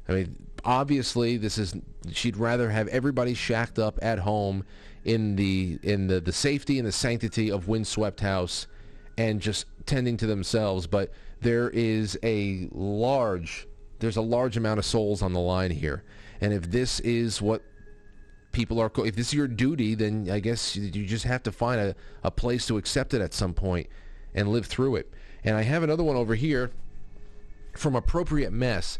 Speaker 1: I mean, obviously she'd rather have everybody shacked up at home in the safety and the sanctity of Windswept house and just tending to themselves, but there's a large amount of souls on the line here, and if this is what people are, if this is your duty, then I guess you just have to find a place to accept it at some point and live through it. And I have another one over here from Appropriate Mess.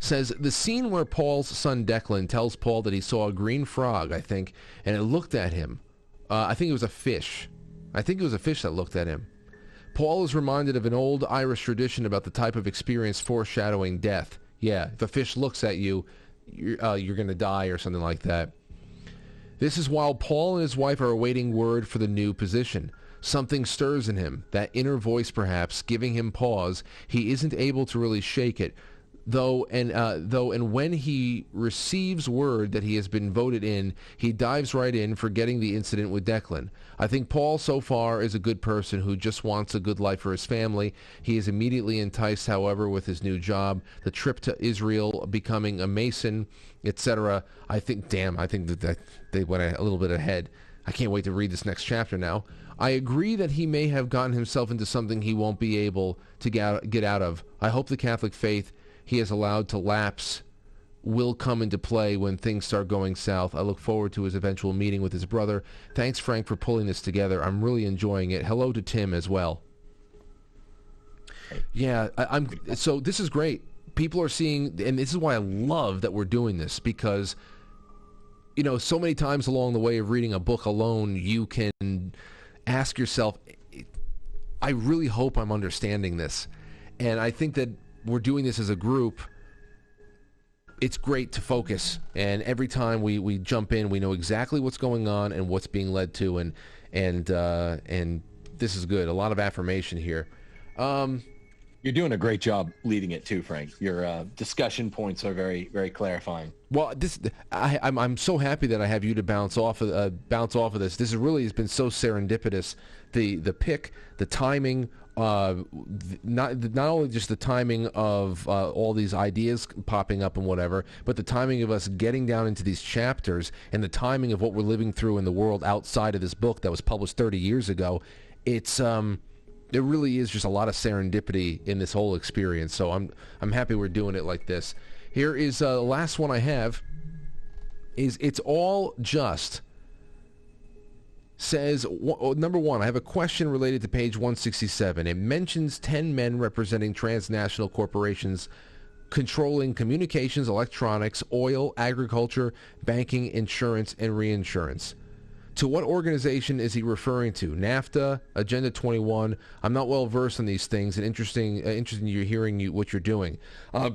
Speaker 1: Says, the scene where Paul's son Declan tells Paul that he saw a green frog, I think, and it looked at him. I think it was a fish. I think it was a fish that looked at him. Paul is reminded of an old Irish tradition about the type of experience foreshadowing death. Yeah, if a fish looks at you, you're going to die or something like that. This is while Paul and his wife are awaiting word for the new position. Something stirs in him, that inner voice perhaps, giving him pause. He isn't able to really shake it. Though when he receives word that he has been voted in, he dives right in, forgetting the incident with Declan. I think Paul so far is a good person who just wants a good life for his family. He is immediately enticed, however, with his new job, the trip to Israel, becoming a Mason, etc. I think that they went a little bit ahead. I can't wait to read this next chapter now. I agree that he may have gotten himself into something he won't be able to get out of. I hope the Catholic faith he has allowed to lapse will come into play when things start going south. I look forward to his eventual meeting with his brother. Thanks, Frank, for pulling this together. I'm really enjoying it. Hello to Tim as well. Yeah, so this is great. People are seeing, and this is why I love that we're doing this, because, so many times along the way of reading a book alone, you can ask yourself, I really hope I'm understanding this. And I think that we're doing this as a group. It's great to focus, and every time we jump in, we know exactly what's going on and what's being led to, and this is good. A lot of affirmation here.
Speaker 2: You're doing a great job leading it too, Frank. Your discussion points are very, very clarifying.
Speaker 1: Well, I'm so happy that I have you to bounce off of this. This really has been so serendipitous. The pick, the timing. Not only just the timing of all these ideas popping up and whatever, but the timing of us getting down into these chapters and the timing of what we're living through in the world outside of this book that was published 30 years ago. There really is just a lot of serendipity in this whole experience. So I'm happy we're doing it like this. Here is the last one I have. It's all just says, number one, I have a question related to page 167. It mentions 10 men representing transnational corporations controlling communications, electronics, oil, agriculture, banking, insurance, and reinsurance. To what organization is he referring to? NAFTA, Agenda 21. I'm not well versed on these things, and interesting you're hearing what you're doing. That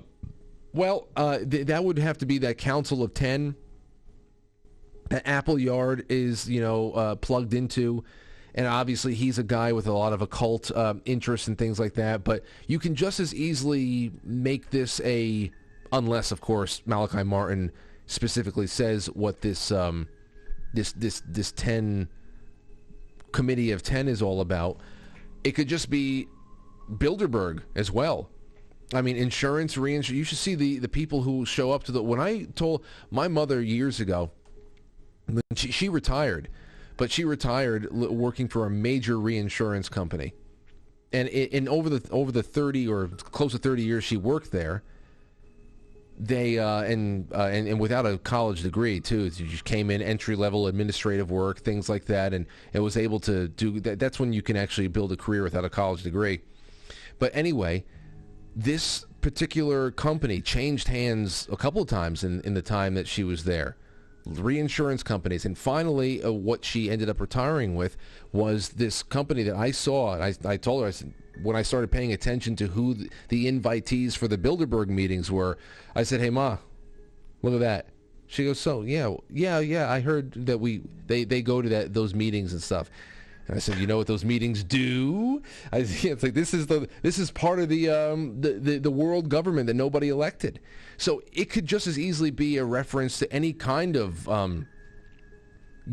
Speaker 1: would have to be that Council of 10 that Appleyard is, plugged into. And obviously he's a guy with a lot of occult interests and things like that. But you can just as easily make this unless, of course, Malachi Martin specifically says what this 10 committee of 10 is all about. It could just be Bilderberg as well. I mean, insurance, reinsurance. You should see the people who show up to when I told my mother years ago, she retired, but she retired working for a major reinsurance company, and over the 30 or close to 30 years she worked there, they and without a college degree too, she just came in entry level administrative work, things like that, and it was able to do that. That's when you can actually build a career without a college degree. But anyway, this particular company changed hands a couple of times in the time that she was there. Reinsurance companies, and finally what she ended up retiring with was this company that I saw, and I told her, I said, when I started paying attention to who the invitees for the Bilderberg meetings were, I said, "Hey Ma, look at that." She goes, "So yeah, I heard that they go to those meetings and stuff." And I said, "You know what those meetings do?" It's like this is part of the world government that nobody elected. So it could just as easily be a reference to any kind of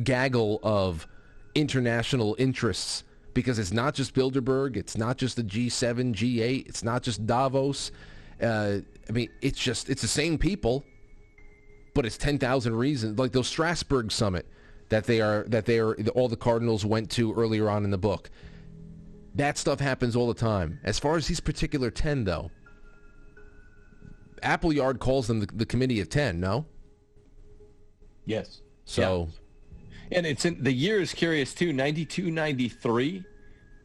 Speaker 1: gaggle of international interests, because it's not just Bilderberg, it's not just the G7, G8, it's not just Davos. I mean, it's the same people, but it's 10,000 reasons. Like those Strasbourg summit that they are all the cardinals went to earlier on in the book. That stuff happens all the time. As far as these particular 10, though, Appleyard calls them the Committee of 10, no?
Speaker 2: Yes.
Speaker 1: So,
Speaker 2: yeah. And the year is curious too. 92, 93.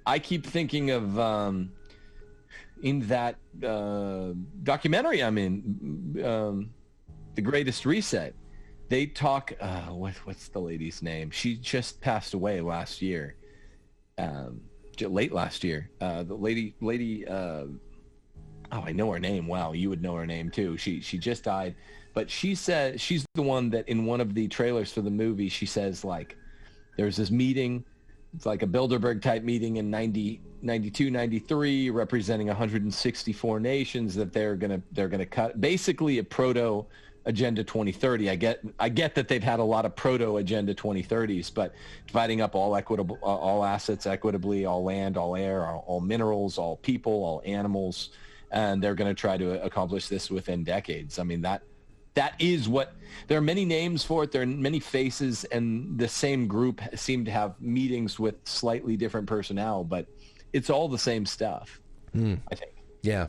Speaker 2: I keep thinking of in that documentary I'm in, The Greatest Reset. They talk. What's the lady's name? She just passed away last year, late last year. The lady. I know her name. Wow, you would know her name too. She just died, but she said she's the one that in one of the trailers for the movie she says, like, there's this meeting. It's like a Bilderberg type meeting in 92, 93, representing 164 nations that they're gonna cut. Basically a proto Agenda 2030. I get that they've had a lot of proto Agenda 2030s, but dividing up all assets equitably, all land, all air, all minerals, all people, all animals, and they're going to try to accomplish this within decades. I mean, that is what, there are many names for it, there are many faces, and the same group seem to have meetings with slightly different personnel, but it's all the same stuff, I think.
Speaker 1: Yeah.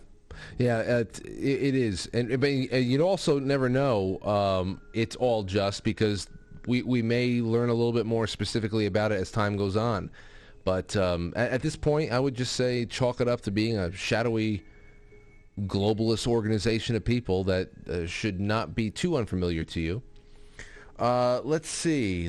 Speaker 1: Yeah, it is, and you'd also never know. It's all just because we may learn a little bit more specifically about it as time goes on. But at this point, I would just say chalk it up to being a shadowy globalist organization of people that should not be too unfamiliar to you. Let's see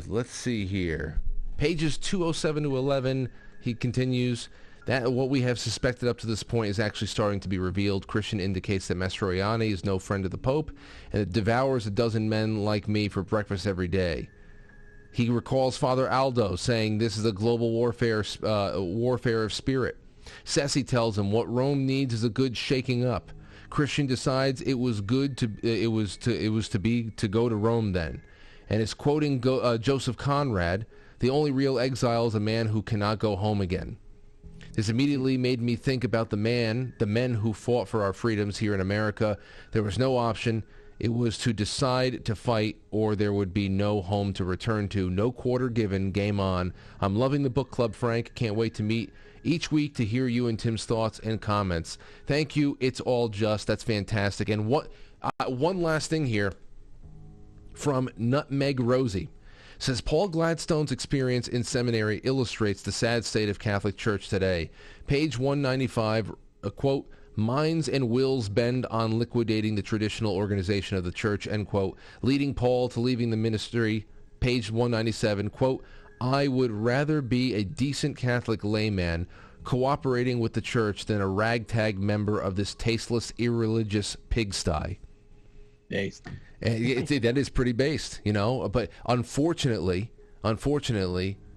Speaker 1: here. Pages 207 to 11. He continues. That what we have suspected up to this point is actually starting to be revealed. Christian indicates that Mastroianni is no friend of the Pope, and it devours a dozen men like me for breakfast every day. He recalls Father Aldo saying this is a global warfare of spirit. Ceci tells him what Rome needs is a good shaking up. Christian decides it was to go to Rome then, and is quoting Joseph Conrad: "The only real exile is a man who cannot go home again." This immediately made me think about the men who fought for our freedoms here in America. There was no option. It was to decide to fight, or there would be no home to return to. No quarter given. Game on. I'm loving the book club, Frank. Can't wait to meet each week to hear you and Tim's thoughts and comments. Thank you. It's all just. That's fantastic. And one last thing here from Nutmeg Rosie. says Paul Gladstone's experience in seminary illustrates the sad state of Catholic Church today. Page 195, a quote, minds and wills bend on liquidating the traditional organization of the church, end quote, leading Paul to leaving the ministry. Page 197, quote, I would rather be a decent Catholic layman cooperating with the church than a ragtag member of this tasteless, irreligious pigsty.
Speaker 2: Based.
Speaker 1: And that is pretty based, you know. But unfortunately,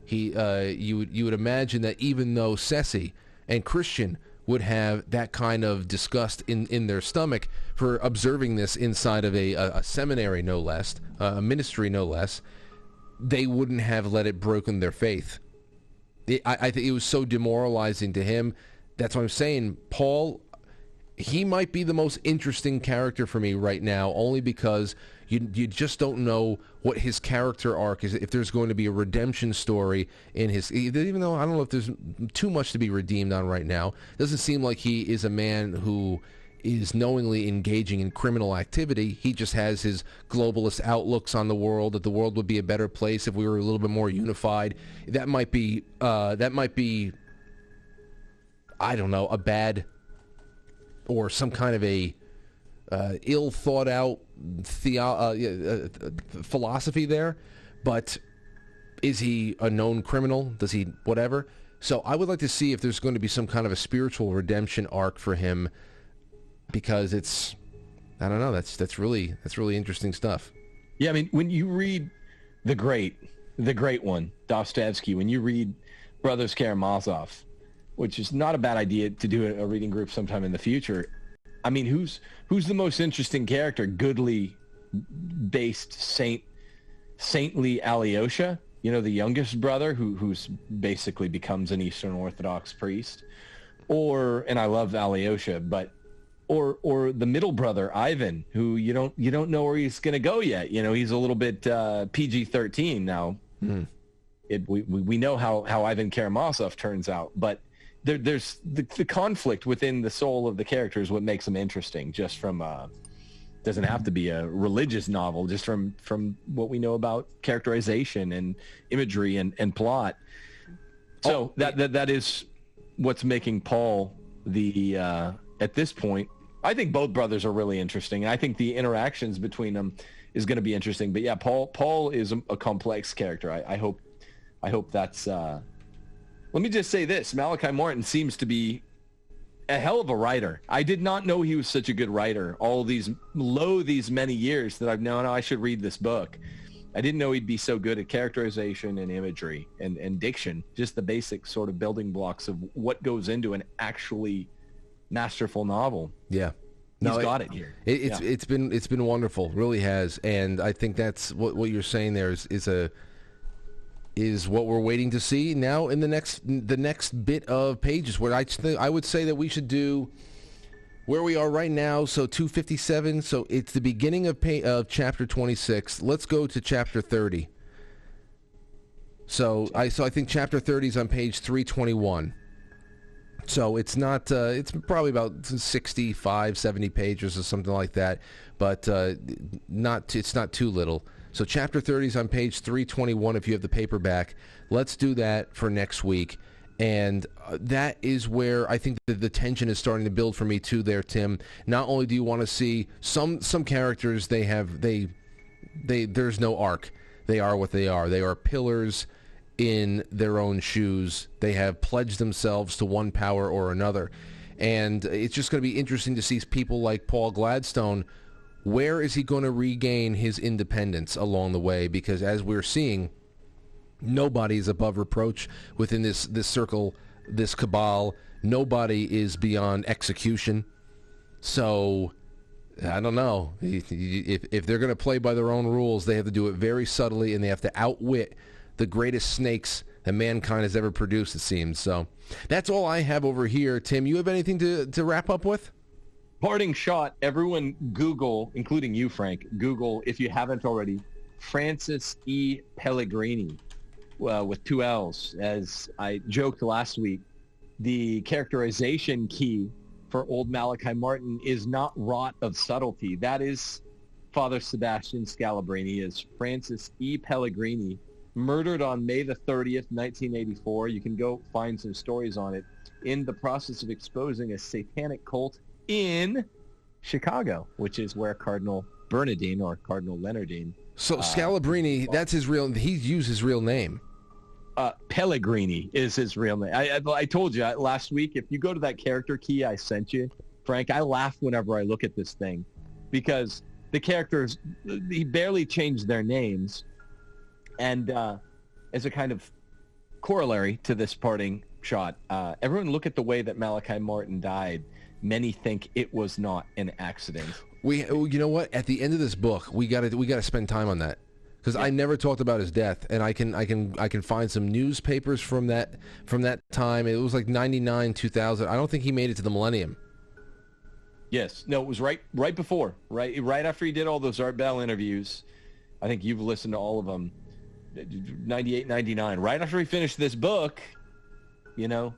Speaker 1: he you would imagine that even though Ceci and Christian would have that kind of disgust in their stomach for observing this inside of a seminary, no less, a ministry, no less, they wouldn't have let it broken their faith. I think it was so demoralizing to him. That's what I'm saying. Paul, he might be the most interesting character for me right now, only because you just don't know what his character arc is, if there's going to be a redemption story in his, even though I don't know if there's too much to be redeemed on right now. It doesn't seem like he is a man who is knowingly engaging in criminal activity. He just has his globalist outlooks on the world, that the world would be a better place if we were a little bit more unified. That might be, I don't know, a bad or some kind of a ill thought out philosophy there. But is he a known criminal? Does he whatever? So I would like to see if there's going to be some kind of a spiritual redemption arc for him, because it's, I don't know, that's really interesting stuff.
Speaker 2: Yeah, I mean, when you read the great one, Dostoevsky, when you read Brothers Karamazov, which is not a bad idea to do a reading group sometime in the future. I mean, who's the most interesting character? Goodly based saintly Alyosha, you know, the youngest brother who's basically becomes an Eastern Orthodox priest, and I love Alyosha, but or the middle brother Ivan, who you don't know where he's going to go yet. You know, he's a little bit PG-13 now. We know how Ivan Karamazov turns out, but there's the conflict within the soul of the character is what makes them interesting. Just from doesn't have to be a religious novel, just from what we know about characterization and imagery and plot. So that is what's making Paul the at this point. I think both brothers are really interesting. I think the interactions between them is going to be interesting. But yeah, Paul is a complex character. I hope that's. Let me just say this: Malachi Martin seems to be a hell of a writer. I did not know he was such a good writer. All these many years that I've known, I should read this book. I didn't know he'd be so good at characterization and imagery and diction, just the basic sort of building blocks of what goes into an actually masterful novel.
Speaker 1: Yeah.
Speaker 2: He's got it here.
Speaker 1: It's been wonderful, really has. And I think that's what you're saying there is what we're waiting to see now in the next bit of pages, where I would say that we should do where we are right now. So 257. So it's the beginning of chapter 26. Let's go to chapter 30. So I think chapter 30 is on page 321. So it's not, it's probably about 65, 70 pages or something like that, but it's not too little. So chapter 30 is on page 321 if you have the paperback. Let's do that for next week. And that is where I think the tension is starting to build for me too there, Tim. Not only do you want to see some characters, there's no arc. They are what they are. They are pillars in their own shoes. They have pledged themselves to one power or another. And it's just going to be interesting to see people like Paul Gladstone. Where is he going to regain his independence along the way? Because as we're seeing, nobody is above reproach within this circle, this cabal. Nobody is beyond execution. So I don't know. If they're going to play by their own rules, they have to do it very subtly, and they have to outwit the greatest snakes that mankind has ever produced, it seems. So that's all I have over here. Tim, you have anything to wrap up with?
Speaker 2: Parting shot, everyone Google, including you, Frank, Google, if you haven't already, Francis E. Pellegrini, with 2 L's. As I joked last week, the characterization key for old Malachi Martin is not wrought of subtlety. That is Father Sebastian Scalabrini, is Francis E. Pellegrini, murdered on May the 30th, 1984. You can go find some stories on it. In the process of exposing a satanic cult in Chicago, which is where Cardinal Bernardine or Cardinal Leonardine.
Speaker 1: So Scalabrine, that's his real. He used his real name.
Speaker 2: Pellegrini is his real name. I told you last week. If you go to that character key I sent you, Frank, I laugh whenever I look at this thing, because the characters, he barely changed their names, and as a kind of corollary to this parting shot, everyone look at the way that Malachi Martin died. Many think it was not an accident.
Speaker 1: You know what? At the end of this book, we got to spend time on that, because I never talked about his death, and I can find some newspapers from that time. It was like 99, 2000. I don't think he made it to the millennium.
Speaker 2: Yes, no, it was right before, right after he did all those Art Bell interviews. I think you've listened to all of them. 98, 99. Right after he finished this book, hello.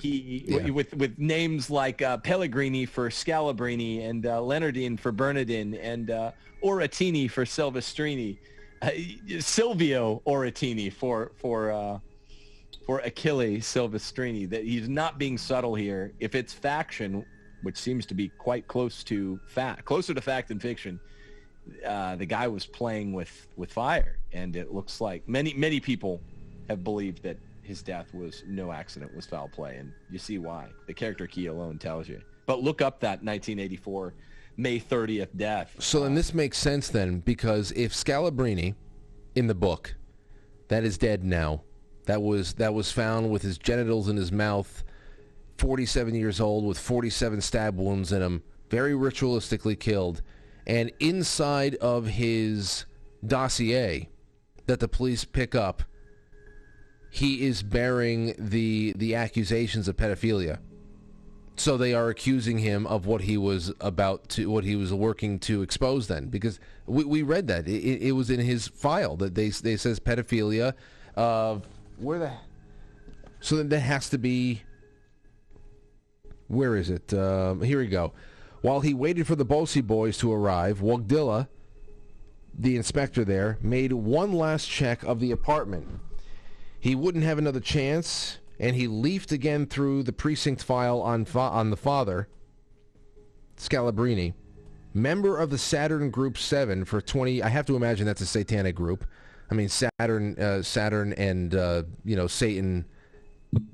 Speaker 2: With names like Pellegrini for Scalabrini and Leonardine for Bernardine and Oratini for Silvestrini, Silvio Oratini for Achille Silvestrini. That he's not being subtle here. If it's faction, which seems to be quite closer to fact than fiction, the guy was playing with fire, and it looks like many people have believed that his death was no accident, was foul play, and you see why. The character key alone tells you. But look up that 1984 May 30th death.
Speaker 1: So then this makes sense then, because if Scalabrini in the book, that is dead now, that was found with his genitals in his mouth, 47 years old with 47 stab wounds in him, very ritualistically killed, and inside of his dossier that the police pick up, he is bearing the accusations of pedophilia. So they are accusing him of what he was working to expose then, because we read that. It was in his file that they says pedophilia. So then that has to be, where is it? Here we go. While he waited for the Bosi boys to arrive, Wogdilla, the inspector there, made one last check of the apartment. He wouldn't have another chance, and he leafed again through the precinct file on the father, Scalabrini, member of the Saturn Group 7 for 20. I have to imagine that's a satanic group. I mean, Saturn, and Satan.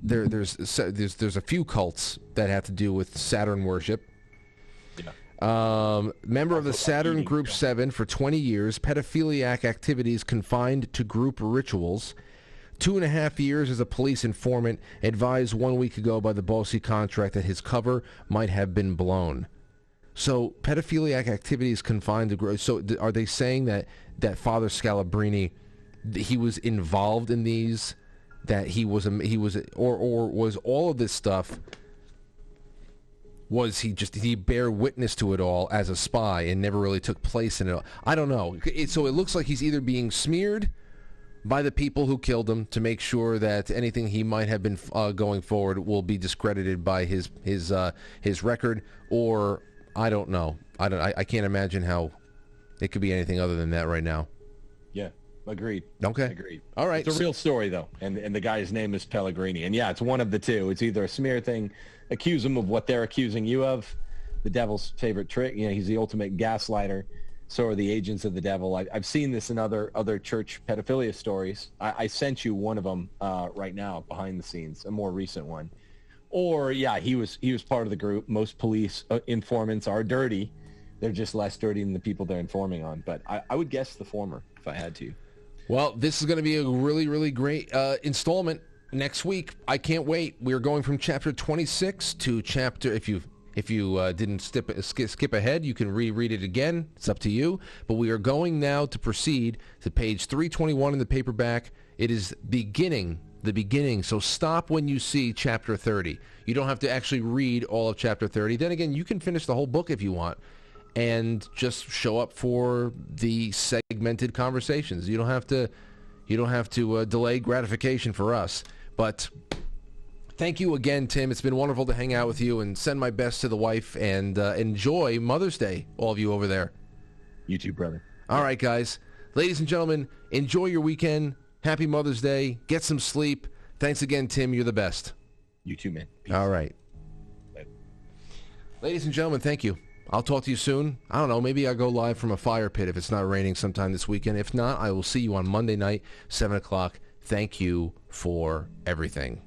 Speaker 1: There's a few cults that have to do with Saturn worship. Yeah. Member of the Saturn Group 7 for 20 years, pedophiliac activities confined to group rituals. 2.5 years as a police informant, advised 1 week ago by the Bosi contract that his cover might have been blown. So pedophiliac activities confined to group. So are they saying that Father Scalabrini, he was involved in these? That he was all of this stuff? Was he bear witness to it all as a spy and never really took place in it? I don't know. So it looks like he's either being smeared by the people who killed him to make sure that anything he might have been going forward will be discredited by his record, or I don't know. I can't imagine how it could be anything other than that right now.
Speaker 2: Yeah, agreed.
Speaker 1: Okay.
Speaker 2: Agreed.
Speaker 1: All right.
Speaker 2: It's a real story, though, and the guy's name is Pellegrini. And, yeah, it's one of the two. It's either a smear thing, accuse him of what they're accusing you of, the devil's favorite trick. He's the ultimate gaslighter. So are the agents of the devil. I've seen this in other church pedophilia stories. I sent you one of them right now, behind the scenes, a more recent one. Or, yeah, he was part of the group. Most police informants are dirty. They're just less dirty than the people they're informing on. But I would guess the former if I had to. Well,
Speaker 1: this is going to be a really, really great installment next week. I can't wait. We're going from chapter 26 to chapter, if you didn't skip ahead, you can reread it again. It's up to you. But we are going now to proceed to page 321 in the paperback. It is the beginning. So stop when you see chapter 30. You don't have to actually read all of chapter 30. Then again, you can finish the whole book if you want and just show up for the segmented conversations. You don't have to delay gratification for us. But thank you again, Tim. It's been wonderful to hang out with you, and send my best to the wife, and enjoy Mother's Day, all of you over there.
Speaker 2: You too, brother.
Speaker 1: All right, guys. Ladies and gentlemen, enjoy your weekend. Happy Mother's Day. Get some sleep. Thanks again, Tim. You're the best.
Speaker 2: You too, man. Peace.
Speaker 1: All right.
Speaker 2: Bye.
Speaker 1: Ladies and gentlemen, thank you. I'll talk to you soon. I don't know. Maybe I'll go live from a fire pit if it's not raining sometime this weekend. If not, I will see you on Monday night, 7 o'clock. Thank you for everything.